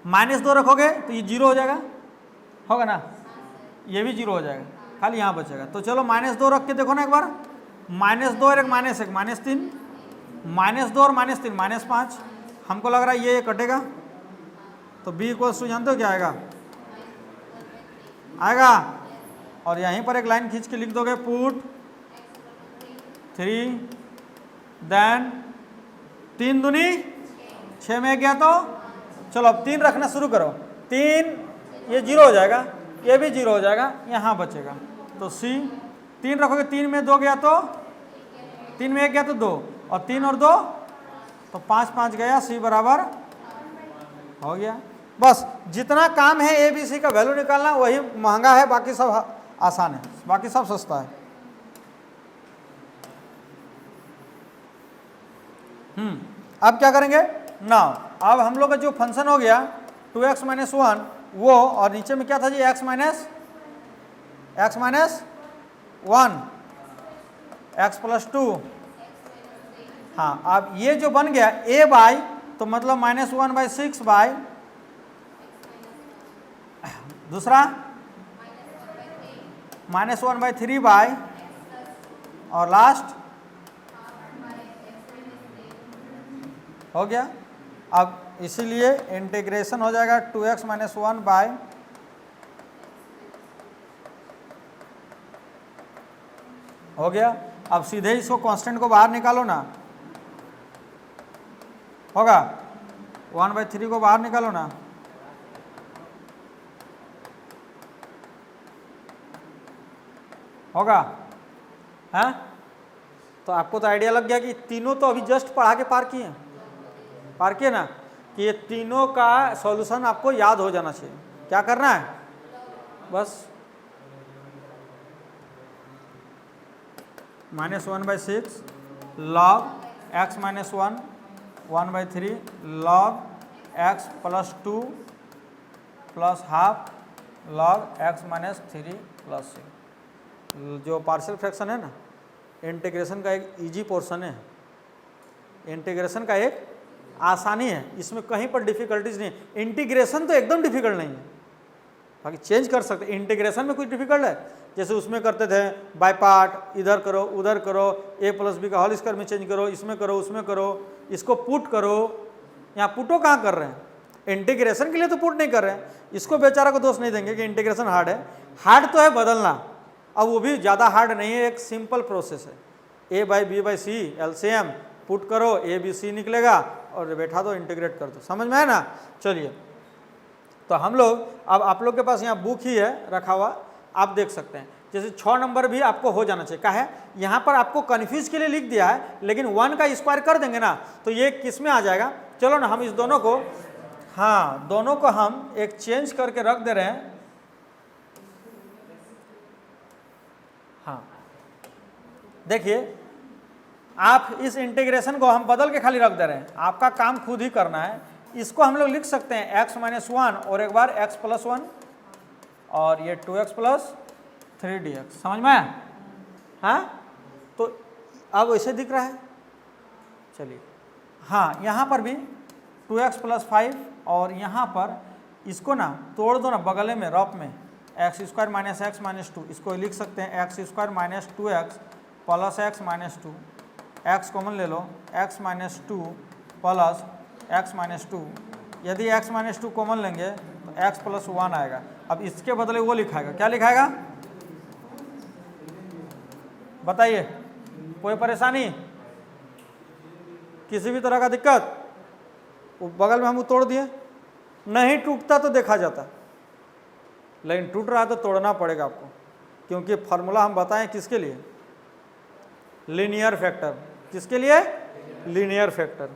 -2 रखोगे तो ये 0 हो जाएगा, होगा ना, ये भी 0 हो जाएगा, खाली यहाँ बचेगा। तो चलो -2 रख के देखो ना एक बार, -2 और 1 -1, -3, -2 और -3 -5, हमको लग रहा है ये कटेगा, तो b इक्वल्स टू जानते हो क्या आएगा? आएगा, और यहीं पर एक लाइन खींच के लिख दोगे पुट 3, देन 3 दूनी 6 में गया, तो चलो अब 3 रखना शुरू करो, 3, ये 0 हो जाएगा, ये भी 0 हो जाएगा, यहाँ बचेगा तो c, 3 रखोगे, 3 में 2 गया तो 3 में 1 गया तो 2, और 3 और 2 तो 5 5 गया, c बराबर हो गया। बस जितना काम है ए बी सी का वैल्यू निकालना वही महंगा है, बाकी सब आसान है, बाकी सब सस्ता है। अब क्या करेंगे ना, अब हम लोग का जो फंक्शन हो गया 2x - 1 वो, और नीचे में क्या था जी? x - 1 x + 2। हाँ, अब ये जो बन गया a बाई, तो मतलब -1/6 बाई, दूसरा -1/3 बाई, और लास्ट हो गया। अब इसीलिए इंटीग्रेशन हो जाएगा 2x - 1 बाई, हो गया। अब सीधे इसको कांस्टेंट को बाहर निकालो ना, होगा 1/3 को बाहर निकालो ना, होगा, है? तो आपको तो आइडिया लग गया कि तीनों तो अभी जस्ट पढ़ा के पार किए ना, कि ये तीनों का सॉल्यूशन आपको याद हो जाना चाहिए। क्या करना है? बस -1/6 log x - 1 1/3 log x + 2 + ½ log x - 3 + 6। जो पार्शियल फ्रैक्शन है ना, इंटीग्रेशन का एक इजी पोर्शन है, इंटीग्रेशन का एक आसानी है, इसमें कहीं पर डिफिकल्टीज नहीं। इंटीग्रेशन तो एकदम डिफिकल्ट नहीं है, बाकी चेंज कर सकते। इंटीग्रेशन में कुछ डिफिकल्ट है, जैसे उसमें करते थे बाय पार्ट, इधर करो उधर करो, a + b का होल स्क्वायर में चेंज करो, इसमें करो उसमें करो, इसको पुट करो। यहाँ पुटो कहाँ कर रहे हैं? इंटीग्रेशन के लिए तो पुट नहीं कर रहे हैं। इसको बेचारा को दोष नहीं देंगे कि इंटीग्रेशन हार्ड है, हार्ड तो है बदलना, अब वो भी ज़्यादा हार्ड नहीं है, एक सिंपल प्रोसेस है। a/b/c एलसीएम पुट करो, ABC निकलेगा और बैठा दो, इंटीग्रेट कर दो। समझ में है ना? चलिए, तो हम लोग, अब आप लोग के पास यहाँ बुक ही है रखा हुआ, आप देख सकते हैं। जैसे 6 नंबर भी आपको हो जाना चाहिए। क्या है, यहाँ पर आपको कन्फ्यूज के लिए लिख दिया है, लेकिन 1 का स्क्वायर कर देंगे ना तो ये किस में आ जाएगा? चलो ना, हम इस दोनों को हाँ, दोनों को हम एक चेंज करके रख दे रहे हैं। हाँ, देखिए आप इस इंटीग्रेशन को हम बदल के खाली रख दे रहे हैं, आपका काम खुद ही करना है। इसको हम लोग लिख सकते हैं x - 1 और एक बार x + 1 और ये 2x + 3dx। समझ में आया? हाँ, तो अब ऐसे दिख रहा है। चलिए, हाँ, यहाँ पर भी 2x + 5 और यहाँ पर इसको ना तोड़ दो ना बगले में रफ में, x² - x - 2, इसको लिख सकते हैं x² - 2x + x - 2, x common ले लो, x - 2 + x - 2। यदि x - 2 कॉमन लेंगे तो x + 1 आएगा। अब इसके बदले वो लिखाएगा, क्या लिखाएगा बताइए? कोई परेशानी, किसी भी तरह का दिक्कत? वो बगल में हम तोड़ दिए, नहीं टूटता तो देखा जाता, लेकिन टूट रहा तो तोड़ना पड़ेगा आपको, क्योंकि फार्मूला हम बताएं किसके लिए? Linear factor. किसके लिए? Linear factor.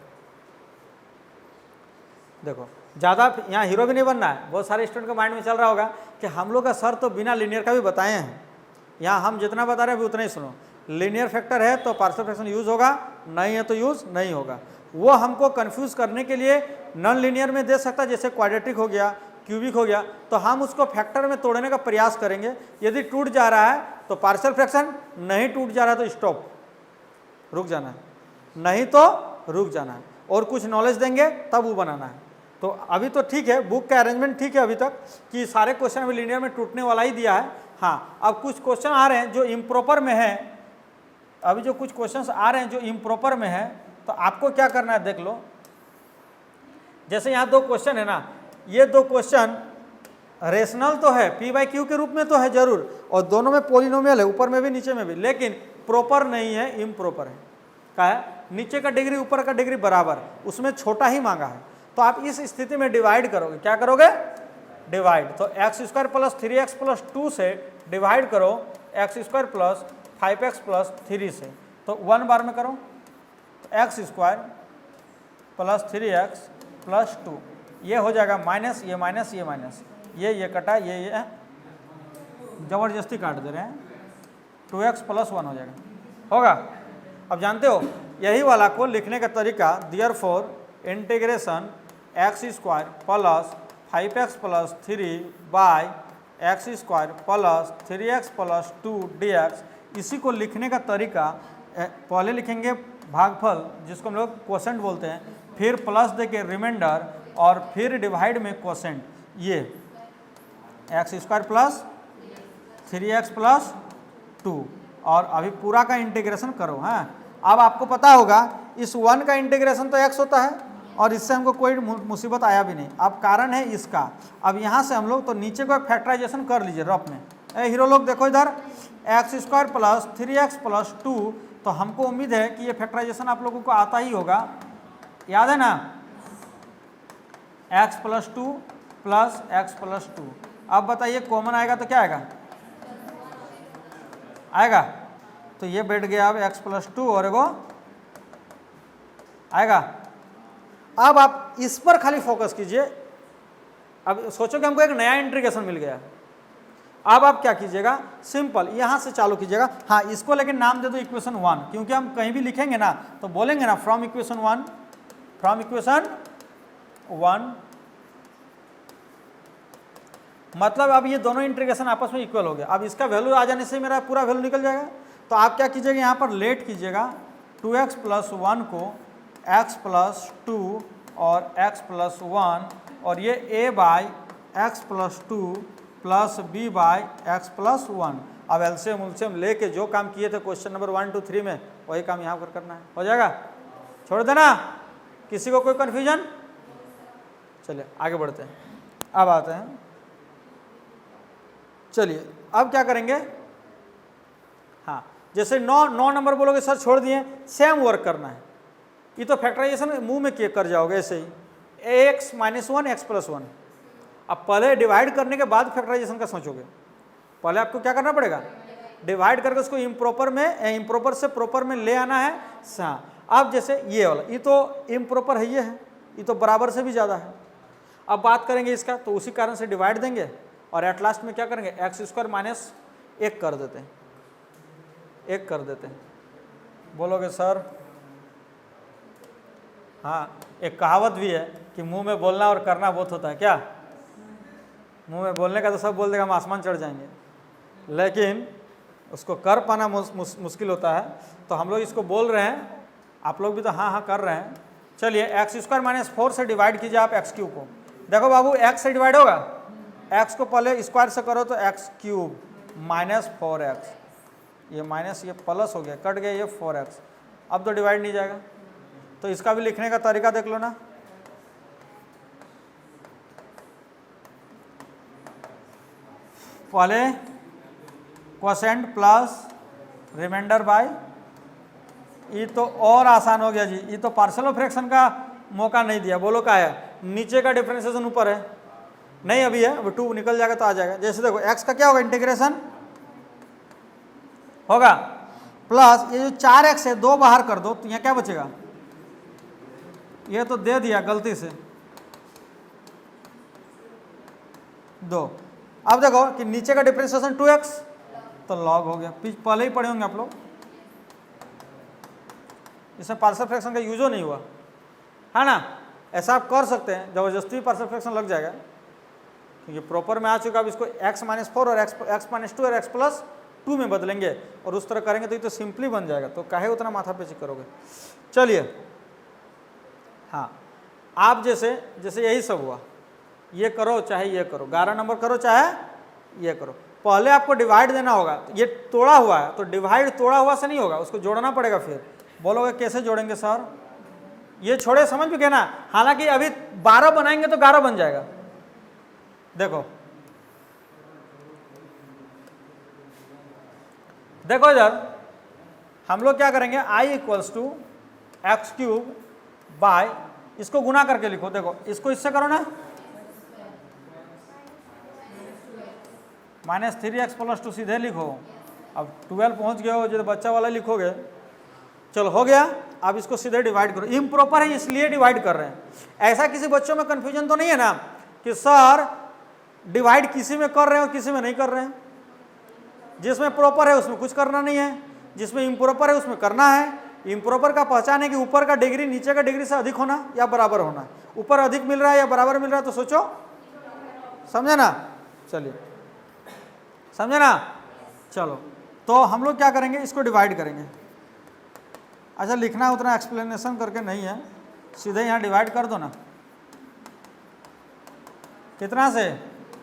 देखो, ज़्यादा यहाँ हीरो भी नहीं बनना है। बहुत सारे स्टूडेंट के माइंड में चल रहा होगा कि हम लोग का सर तो बिना लीनियर का भी बताए हैं, यहाँ हम जितना बता रहे हैं अभी उतना ही सुनो। लीनियर फैक्टर है तो पार्शियल फ्रैक्शन यूज़ होगा, नहीं है तो यूज़ नहीं होगा। वो हमको कंफ्यूज करने के लिए नॉन लीनियर में दे सकता है, जैसे क्वाड्रेटिक हो गया, क्यूबिक हो गया, तो हम उसको फैक्टर में तोड़ने का प्रयास करेंगे। यदि टूट जा रहा है तो पार्शियल फ्रैक्शन, नहीं टूट जा रहा है तो स्टॉप, रुक जाना है, नहीं तो रुक जाना है, और कुछ नॉलेज देंगे तब वो बनाना है। तो अभी तो ठीक है, बुक का अरेंजमेंट ठीक है अभी तक कि सारे क्वेश्चन अभी लीनियर में टूटने वाला ही दिया है। हाँ, अब कुछ क्वेश्चन आ रहे हैं जो इम्प्रॉपर में है, अभी जो कुछ क्वेश्चंस आ रहे हैं जो इम्प्रॉपर में है, तो आपको क्या करना है देख लो। जैसे यहाँ 2 क्वेश्चन है ना, ये 2 क्वेश्चन रेशनल तो है, p/q के रूप में तो है जरूर, और दोनों में पॉलिनोमियल है, ऊपर में भी नीचे में भी, लेकिन प्रॉपर नहीं है, इम्प्रॉपर है। क्या है? नीचे का डिग्री ऊपर का डिग्री बराबर, उसमें छोटा ही मांगा है। तो आप इस स्थिति में डिवाइड करोगे, क्या करोगे? डिवाइड। तो x² + 3x + 2 से डिवाइड करो x² + 5x + 3 से, तो 1 बार में करो, x² + 3x + 2, ये हो जाएगा माइनस, ये माइनस, ये माइनस, ये कटा, ये जबरदस्ती काट दे रहे हैं, 2x + 1 हो जाएगा, होगा। अब जानते हो यही वाला को लिखने का तरीका, therefore integration x² + 5x + 3 bye x² + 3x + 2 dx, इसी को लिखने का तरीका पहले लिखेंगे भागफल, जिसको हम लोग क्वोशेंट बोलते हैं, फिर प्लस देके रिमाइंडर, और फिर डिवाइड में क्वोशेंट, ये x² + 3x + 2, और अभी पूरा का इंटीग्रेशन करो। हाँ, अब आपको पता होगा इस 1 का इंटीग्रेशन तो x होता है, और इससे हमको कोई मुसीबत आया भी नहीं। अब कारण है इसका, अब यहाँ से हम लोग तो नीचे को फैक्टराइजेशन कर लीजिए रफ में। हीरो लोग देखो इधर, x² + 3x + 2, तो हमको उम्मीद है कि ये फैक्टराइजेशन आप लोगों को आता ही होगा, याद है ना? x + 2 + x + 2। अब बताइए कॉमन आएगा तो क्या आएगा? आएगा, तो ये बैठ गया अब x + 2 और एगो आएगा। अब आप इस पर खाली फोकस कीजिए। अब सोचो कि हमको एक नया इंटीग्रेशन मिल गया। अब आप क्या कीजिएगा? सिंपल यहाँ से चालू कीजिएगा। हाँ, इसको लेकिन नाम दे दो इक्वेशन 1, क्योंकि हम कहीं भी लिखेंगे ना तो बोलेंगे ना फ्रॉम इक्वेशन 1, फ्रॉम इक्वेशन 1, मतलब अब ये दोनों इंटीग्रेशन आपस में इक्वल हो गया। अब इसका वैल्यू आ जाने से मेरा पूरा वैल्यू निकल जाएगा। तो आप क्या कीजिएगा, यहाँ पर लेट कीजिएगा 2x + 1 को x + 2 और x + 1, और ये a/x + 2 + b/x + 1। अब एलसीएम उलसीएम लेके जो काम किए थे क्वेश्चन नंबर 1 2 3 में, वही काम यहाँ पर करना है, हो जाएगा। छोड़ देना, किसी को कोई कन्फ्यूजन? चलिए आगे बढ़ते हैं। अब आते हैं, चलिए अब क्या करेंगे। हाँ, जैसे 9 नंबर बोलोगे सर छोड़ दिए, सेम वर्क करना है। ये तो फैक्टराइजेशन मुंह में कर जाओगे ऐसे ही, x - 1 x + 1। अब पहले डिवाइड करने के बाद फैक्टराइजेशन का सोचोगे, पहले आपको क्या करना पड़ेगा? डिवाइड करके उसको इम्प्रॉपर से प्रॉपर में ले आना है। हाँ, अब जैसे ये वाला, ये तो इम्प्रॉपर है, ये तो बराबर से भी ज़्यादा है, अब बात करेंगे इसका, तो उसी कारण से डिवाइड देंगे और एट लास्ट में क्या करेंगे, एक्स स्क्वायर माइनस 1 कर देते हैं, 1 कर देते हैं। बोलोगे सर हाँ, एक कहावत भी है कि मुंह में बोलना और करना बहुत होता है। क्या मुंह में बोलने का तो सब बोल देगा हम आसमान चढ़ जाएंगे, लेकिन उसको कर पाना मुश्किल होता है। तो हम लोग इसको बोल रहे हैं, आप लोग भी तो हाँ हाँ कर रहे हैं। चलिए एक्स स्क्वायर माइनस 4 से डिवाइड कीजिए आप एक्स क्यूब को। देखो बाबू एक्स से डिवाइड होगा, एक्स को पहले स्क्वायर से करो तो एक्स क्यूब माइनस 4x, ये माइनस ये प्लस हो गया, कट गया ये 4x। अब तो डिवाइड नहीं जाएगा, तो इसका भी लिखने का तरीका देख लो ना। पहले क्वोशेंट प्लस रिमाइंडर बाय, ये तो और आसान हो गया जी, ये तो पार्शियल फ्रैक्शन का मौका नहीं दिया। बोलो क्या है, नीचे का डिफरेंशिएशन ऊपर है नहीं, अभी है, वो 2 निकल जाएगा तो आ जाएगा। जैसे देखो x का क्या होगा, इंटीग्रेशन होगा प्लस ये जो 4x है 2 बाहर कर दो तो यहाँ क्या बचेगा, ये तो दे दिया गलती से 2। अब देखो कि नीचे का डिफरेंशिएशन 2x तो log हो गया, पहले ही पढ़े होंगे आप लोग, इसमें पार्शियल फ्रैक्शन का यूज हो नहीं हुआ है ना। ऐसा आप कर सकते हैं, जबरदस्ती पार्शियल फ्रैक्शन लग जाएगा क्योंकि प्रॉपर में आ चुका। अब इसको x माइनस 4 और x माइनस 2 और x प्लस 2 में बदलेंगे और उस तरह करेंगे तो ये तो सिंपली बन जाएगा, तो काहे उतना माथा पेची करोगे। चलिए हाँ, आप जैसे जैसे यही सब हुआ, ये करो चाहे ये करो, 11 नंबर करो चाहे ये करो, पहले आपको डिवाइड देना होगा। ये तोड़ा हुआ है तो डिवाइड तोड़ा हुआ से नहीं होगा, उसको जोड़ना पड़ेगा। फिर बोलोगे कैसे जोड़ेंगे सर, ये छोड़े समझ भी गए ना। हालांकि अभी 12 बनाएंगे तो 11 बन जाएगा। देखो देखो इधर हम लोग क्या करेंगे, i equals to x cube by, इसको गुना करके लिखो। देखो इसको इससे करो ना, माइनस 3x प्लस 2 सीधे लिखो। अब 12 पहुंच गए हो जो बच्चा वाला लिखोगे, चलो हो गया। अब इसको सीधे डिवाइड करो, इम्प्रॉपर है इसलिए डिवाइड कर रहे हैं। ऐसा किसी बच्चों में कंफ्यूजन तो नहीं है ना कि सर डिवाइड किसी में कर रहे हो किसी में नहीं कर रहे हैं। जिसमें प्रॉपर है उसमें कुछ करना नहीं है, जिसमें इम्प्रॉपर है उसमें करना है। इम्प्रॉपर का पहचान है कि ऊपर का डिग्री नीचे का डिग्री से अधिक होना या बराबर होना। ऊपर अधिक मिल रहा है या बराबर मिल रहा है तो सोचो, समझे ना। चलिए समझे ना। चलो तो हम लोग क्या करेंगे, इसको डिवाइड करेंगे। अच्छा लिखना उतना एक्सप्लेनेशन करके नहीं है, सीधे यहाँ डिवाइड कर दो ना। कितना से,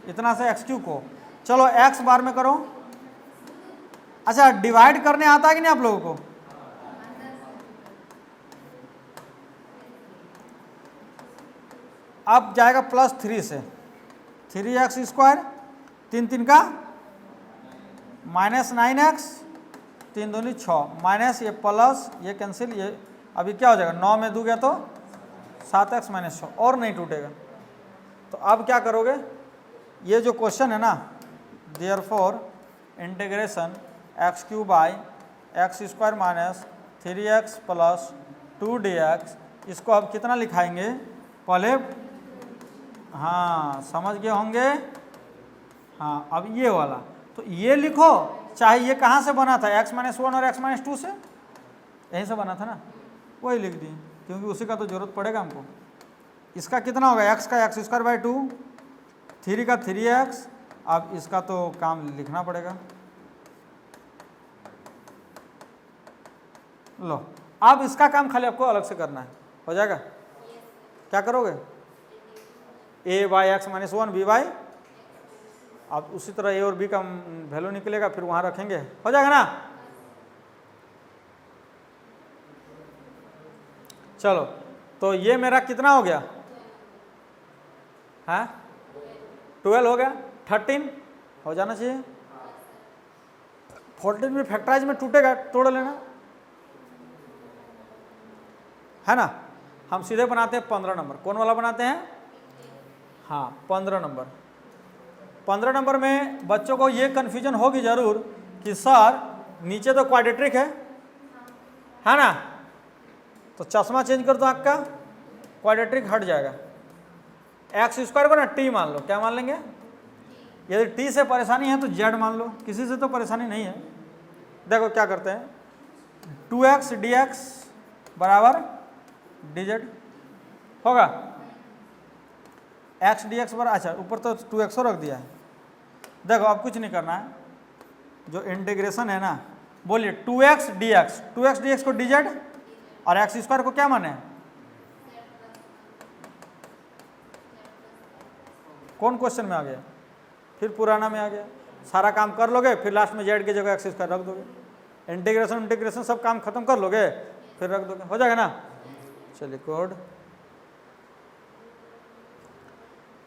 इतना से एक्स क्यूब को, चलो एक्स बार में करो। अच्छा डिवाइड करने आता है कि नहीं आप लोगों को, अब जाएगा प्लस 3 से, 3x स्क्वायर 3 3 का माइनस 9x 3 दूनी 6 माइनस ये प्लस ये कैंसिल, ये अभी क्या हो जाएगा 9 में 2 गया तो 7x माइनस 6 और नहीं टूटेगा। तो अब क्या करोगे, ये जो क्वेश्चन है ना, therefore integration x cube by x square minus 3x plus 2dx, इसको अब कितना लिखाएंगे पहले, हाँ समझ गए होंगे। हाँ अब ये वाला तो ये लिखो, चाहे ये कहाँ से बना था, x माइनस 1 और x माइनस 2 से, यहीं से बना था ना, वही लिख दी क्योंकि उसी का तो जरूरत पड़ेगा हमको। इसका कितना होगा, x का एक्स स्क्वायर बाई 2, 3 का 3x, अब इसका तो काम लिखना पड़ेगा। लो अब इसका काम खाली आपको अलग से करना है, हो जाएगा। क्या करोगे, a by x minus 1 b by, अब उसी तरह a और b का वैल्यू निकलेगा, फिर वहाँ रखेंगे, हो जाएगा ना। चलो तो ये मेरा कितना हो गया, हाँ 12 हो गया, 13 हो जाना चाहिए। 14 में फैक्टराइज में टूटेगा, तोड़ लेना है ना। हम सीधे बनाते हैं 15 नंबर, कौन वाला बनाते हैं, हाँ 15 नंबर। 15 नंबर में बच्चों को ये कन्फ्यूजन होगी जरूर कि सर नीचे तो क्वाड्रेटिक है ना, तो चश्मा चेंज कर दो, आपका क्वाड्रेटिक हट जाएगा। एक्स स्क्वायर को ना टी मान लो, क्या मान लेंगे? यदि टी से परेशानी है तो जेड मान लो, किसी से तो परेशानी नहीं है। देखो क्या करते हैं, 2x dx बराबर dz होगा, x dx बराबर, अच्छा ऊपर तो 2x रख दिया है। देखो अब कुछ नहीं करना है, जो इंटीग्रेशन है ना, बोलिए 2x dx को dz और एक्स स्क्वायर को क्या माने? कौन क्वेश्चन में आ गया? फिर पुराना में आ गया। सारा काम कर लोगे, फिर लास्ट में जेड की जगह एक्स स्क्वायर रख दोगे, इंटीग्रेशन सब काम खत्म कर लोगे, फिर रख दोगे, हो जाएगा ना। चलिए कोड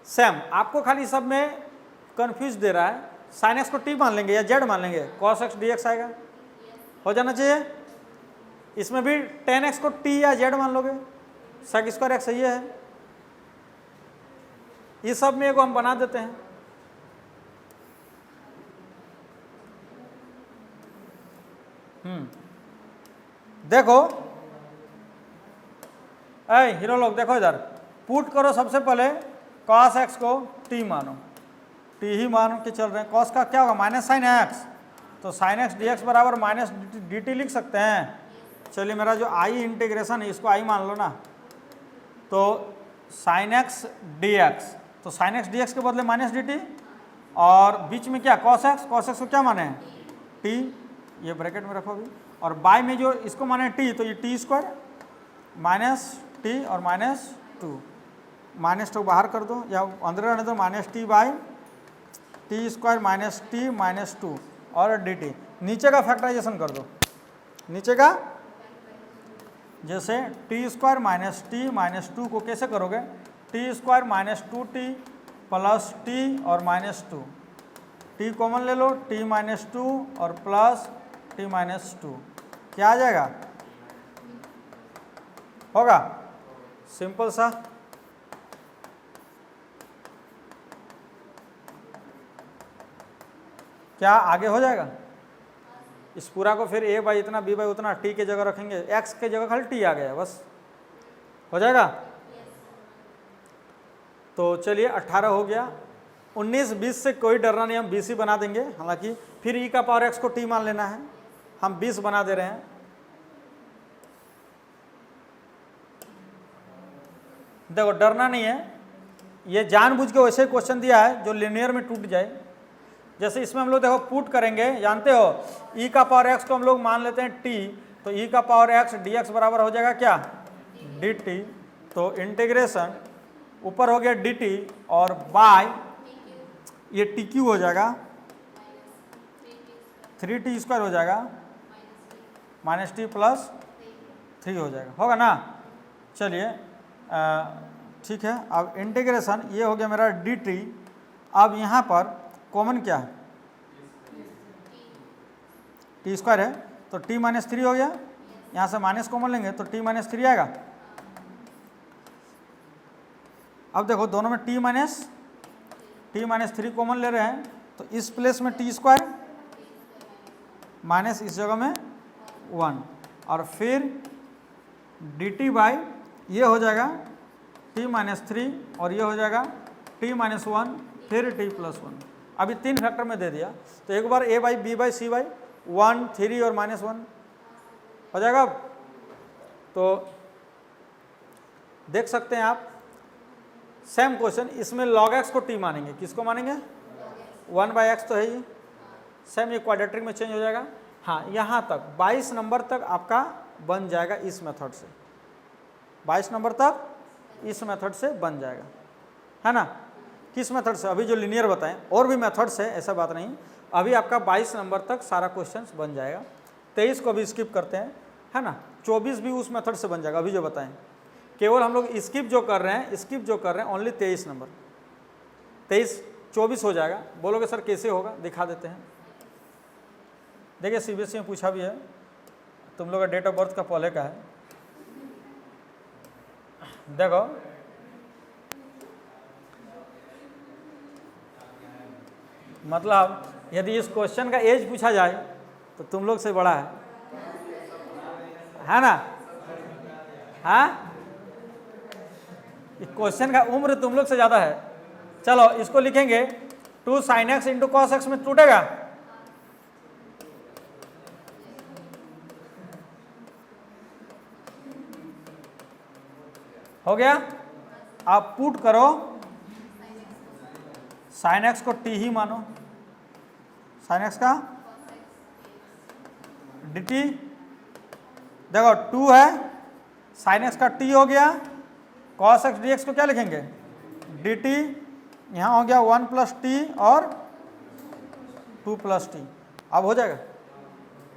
सेम, आपको खाली सब में कंफ्यूज दे रहा है। साइन एक्स को टी मान लेंगे या जेड मान लेंगे, कॉस एक्स dx आएगा, हो जाना चाहिए। इसमें भी tan x को t या z मान लोगे, सेक स्क्वायर एक्स ये है। इस सब में को हम बना देते हैं। देखो हीरो लोग देखो इधर, पुट करो सबसे पहले cos x को t मानो, t ही मान के चल रहे हैं। cos का क्या होगा? माइनस साइन x, तो साइन एक्स dx बराबर माइनस dt लिख सकते हैं। चलिए मेरा जो i इंटीग्रेशन है इसको i मान लो ना, तो साइन एक्स dx, तो साइन एक्स dx के बदले माइनस dt, और बीच में क्या cos x को क्या माने? t, ये ब्रैकेट में रखो अभी, और बाय में जो इसको माने t, तो ये t स्क्वायर माइनस टी और -2, -2 बाहर कर दो या अंदर रहने दो, -t by T square minus T -2 और dt। नीचे का फैक्टराइजेशन कर दो, नीचे का जैसे टी स्क्वायर माइनस टी -2 को कैसे करोगे? T square -2t plus T और -2, टी कॉमन ले लो, t -2 और प्लस t -2, क्या आ जाएगा? होगा सिंपल सा। क्या आगे हो जाएगा? इस पूरा को फिर a बाई इतना b बाई उतना t के जगह रखेंगे, x के जगह खाली t आ गया, बस हो जाएगा। तो चलिए 18 हो गया। 19 20 से कोई डरना नहीं, हम 20 ही बना देंगे। हालांकि फिर e का पावर x को t मान लेना है, हम 20 बना दे रहे हैं। देखो डरना नहीं है, ये जानबूझ के वैसे क्वेश्चन दिया है जो लिनियर में टूट जाए। जैसे इसमें हम लोग देखो पुट करेंगे, जानते हो e का पावर x को हम लोग मान लेते हैं t, तो e का पावर x dx बराबर हो जाएगा क्या? dt। तो इंटीग्रेशन ऊपर हो गया dt और बाय ये tq हो जाएगा, 3t स्क्वायर हो जाएगा, -t प्लस 3 हो जाएगा, होगा ना। चलिए ठीक है। अब इंटीग्रेशन ये हो गया मेरा dt। अब यहाँ पर कॉमन क्या है? टी स्क्वायर है, तो t -3 हो गया, यहाँ से माइनस कॉमन लेंगे तो t -3 आएगा। अब देखो दोनों में t -3 कॉमन ले रहे हैं, तो इस प्लेस में t स्क्वायर माइनस इस जगह में 1, और फिर dt बाई ये हो जाएगा t -3 और ये हो जाएगा t -1 फिर t +1। अभी 3 फैक्टर में दे दिया, तो एक बार a by b by c by 1 3 और -1 हो जाएगा। अब तो देख सकते हैं आप सेम क्वेश्चन, इसमें log x को t मानेंगे, किसको मानेंगे? 1/x तो है ही, सेम ये क्वाड्रेटिक में चेंज हो जाएगा। हाँ यहाँ तक 22 नंबर तक आपका बन जाएगा इस मेथड से, 22 नंबर तक इस मेथड से बन जाएगा, है ना। किस मेथड से? अभी जो लिनियर बताएं, और भी मेथड्स है, ऐसा बात नहीं। अभी आपका 22 नंबर तक सारा क्वेश्चंस बन जाएगा। 23 को भी स्किप करते हैं, है ना। 24 भी उस मेथड से बन जाएगा, अभी जो बताएं। केवल हम लोग स्किप जो कर रहे हैं ओनली 23 नंबर, 24 हो जाएगा। बोलोगे सर कैसे होगा? दिखा देते हैं। देखिए CBSE में पूछा भी है, तुम लोग का डेट ऑफ बर्थ का पहले का है। देखो मतलब यदि इस क्वेश्चन का एज पूछा जाए तो तुम लोग से बड़ा है ना। हाँ क्वेश्चन का उम्र तुम लोग से ज्यादा है। चलो इसको लिखेंगे 2 sin x into cos x में टूटेगा, हो गया। आप पुट करो sin x को t ही मानो, sin x का dt, देखो 2 है sin x का t हो गया, cos x dx को क्या लिखेंगे dt, यहाँ हो गया 1 प्लस टी और 2 प्लस टी। अब हो जाएगा,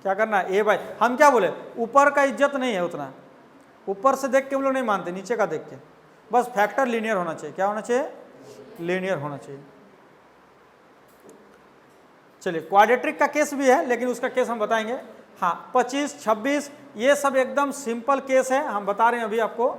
क्या करना है ए बाई, हम क्या बोले ऊपर का इज्जत नहीं है उतना, ऊपर से देख के हम लोग नहीं मानते, नीचे का देख के, बस फैक्टर लीनियर होना चाहिए। क्या होना चाहिए, लीनियर होना चाहिए। चलिए क्वाड्रेटिक का केस भी है, लेकिन उसका केस हम बताएंगे। हाँ 25, 26 ये सब एकदम सिंपल केस है, हम बता रहे हैं अभी आपको।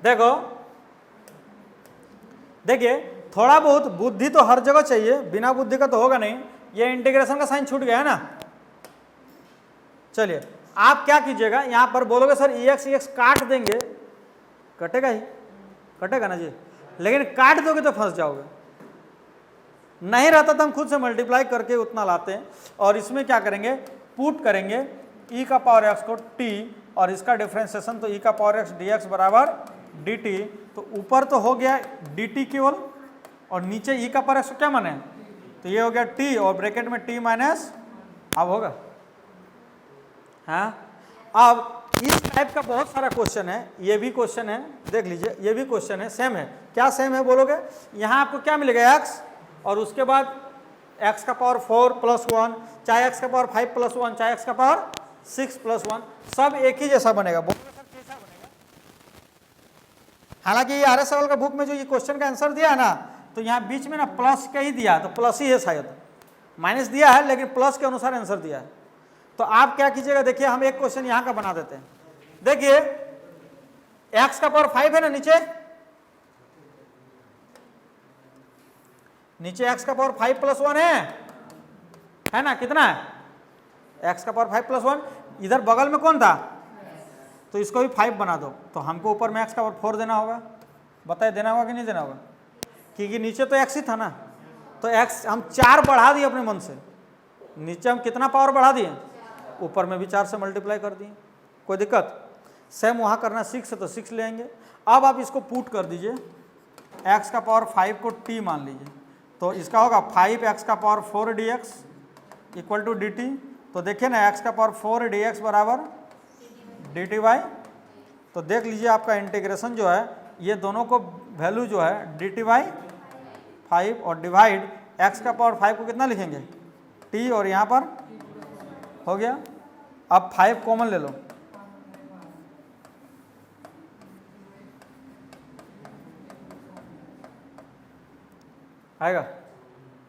देखो देखिए थोड़ा बहुत बुद्धि तो हर जगह चाहिए, बिना बुद्धि का तो होगा नहीं। ये इंटीग्रेशन का साइन छूट गया है ना। चलिए आप क्या कीजिएगा, यहां पर बोलोगे सर एक्स काट देंगे, कटेगा ही, कटेगा ना जी, लेकिन काट दोगे तो फंस जाओगे। नहीं रहता तो हम खुद से मल्टीप्लाई करके उतना लाते हैं, और इसमें क्या करेंगे पुट करेंगे e का पावर x को t और इसका डिफ्रेंसिएशन तो e का पावर x dx बराबर dt। तो ऊपर तो हो गया dt केवल, और नीचे e का पावर x को क्या माने, तो ये हो गया t और ब्रैकेट में t माइनस, अब होगा। हाँ अब इस टाइप का बहुत सारा क्वेश्चन है, ये भी क्वेश्चन है, देख लीजिए ये भी क्वेश्चन है, सेम है। क्या सेम है बोलोगे, यहाँ आपको क्या मिलेगा x और उसके बाद x का पावर 4 प्लस 1, चाहे x का पावर 5 प्लस 1, चाहे x का पावर 6 प्लस 1, सब एक ही जैसा बनेगा। बोलोगे सर कैसा बनेगा, हालांकि ये RS लेवल का बुक में जो ये क्वेश्चन का आंसर दिया है ना, तो यहाँ बीच में ना प्लस का ही दिया, तो प्लस ही है, शायद माइनस दिया है लेकिन प्लस के अनुसार आंसर दिया है। तो आप क्या कीजिएगा, देखिए हम एक क्वेश्चन यहाँ का बना देते हैं। देखिए x का पावर 5 है ना, नीचे x का पावर 5 प्लस 1 है ना, कितना है x का पावर 5 प्लस 1, इधर बगल में कौन था, तो इसको भी 5 बना दो, तो हमको ऊपर में x का पावर 4 देना होगा। बताइए देना होगा कि नहीं देना होगा, क्योंकि नीचे तो x ही था ना, तो x हम 4 बढ़ा दिए अपने मन से, नीचे हम कितना पावर बढ़ा दिए, ऊपर में भी 4 से मल्टीप्लाई कर दिए, कोई दिक्कत। सेम वहाँ करना 6 है तो 6 ले आएंगे। अब आप इसको पुट कर दीजिए, x का पावर 5 को t मान लीजिए, तो इसका होगा 5x का power 4 dx equal to dt। तो देखिए ना x का पावर 4 dx बराबर dt बाई, तो देख लीजिए आपका इंटीग्रेशन जो है ये दोनों को वैल्यू जो है dt बाई 5 और डिवाइड x का पावर 5 को कितना लिखेंगे t, और यहाँ पर हो गया। अब 5 कॉमन ले लो, आएगा,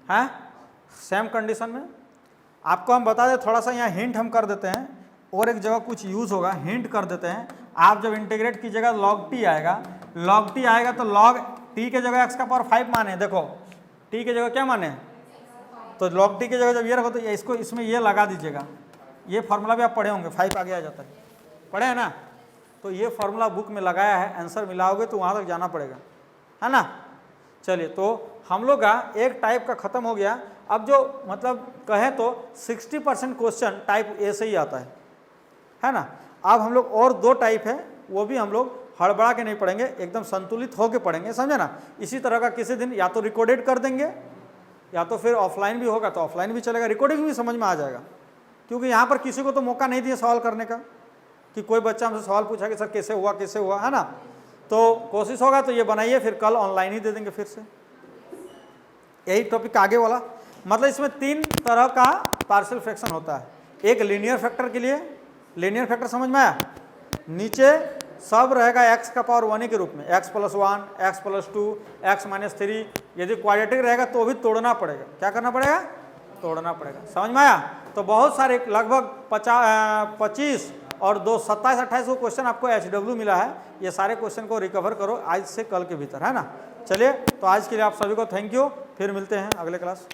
हाँ सेम कंडीशन में। आपको हम बता दें, थोड़ा सा यहाँ हिंट हम कर देते हैं, और एक जगह कुछ यूज़ होगा, हिंट कर देते हैं। आप जब इंटीग्रेट कीजिएगा log t आएगा, log t आएगा तो log t के जगह x का पावर 5 माने, देखो t के जगह क्या माने, तो log t के जगह जब ये रखो तो इसको इसमें ये लगा दीजिएगा। ये फार्मूला भी आप पढ़े होंगे, 5 आगे आ जाता है, पढ़े है ना, तो ये फार्मूला बुक में लगाया है, आंसर मिलाओगे तो वहाँ तक जाना पड़ेगा, है ना। चलिए तो हम लोग का एक टाइप का ख़त्म हो गया। अब जो मतलब कहें तो 60% क्वेश्चन टाइप ए से ही आता है ना। अब हम लोग और 2 टाइप है, वो भी हम लोग हड़बड़ा के नहीं पढ़ेंगे, एकदम संतुलित होकर पढ़ेंगे, समझे ना। इसी तरह का किसी दिन या तो रिकॉर्डेड कर देंगे, या तो फिर ऑफलाइन भी होगा तो ऑफलाइन भी चलेगा, रिकॉर्डिंग भी समझ में आ जाएगा, क्योंकि यहाँ पर किसी को तो मौका नहीं दिया सवाल करने का, कि कोई बच्चा हमसे सवाल पूछा कि सर कैसे हुआ, है ना। तो कोशिश होगा तो ये बनाइए, फिर कल ऑनलाइन ही दे देंगे फिर से। यही टॉपिक आगे वाला, मतलब इसमें 3 तरह का पार्शियल फ्रैक्शन होता है। एक लीनियर फैक्टर के लिए, लीनियर फैक्टर समझ में आया, नीचे सब रहेगा x का पावर 1 के रूप में, x + 1, x + 2, x - 3। यदि क्वाड्रेटिक रहेगा तो भी तोड़ना पड़ेगा। क्या करना पड़ेगा? तोड़ना पड़ेगा। समझ में आया? तो बहुत सारे लगभग 25 और 2 27 28 को क्वेश्चन आपको HW मिला है। ये सारे क्वेश्चन को रिकवर करो आज से कल के भीतर, है ना। चलिए, तो आज के लिए आप सभी को थैंक यू, फिर मिलते हैं अगले क्लास।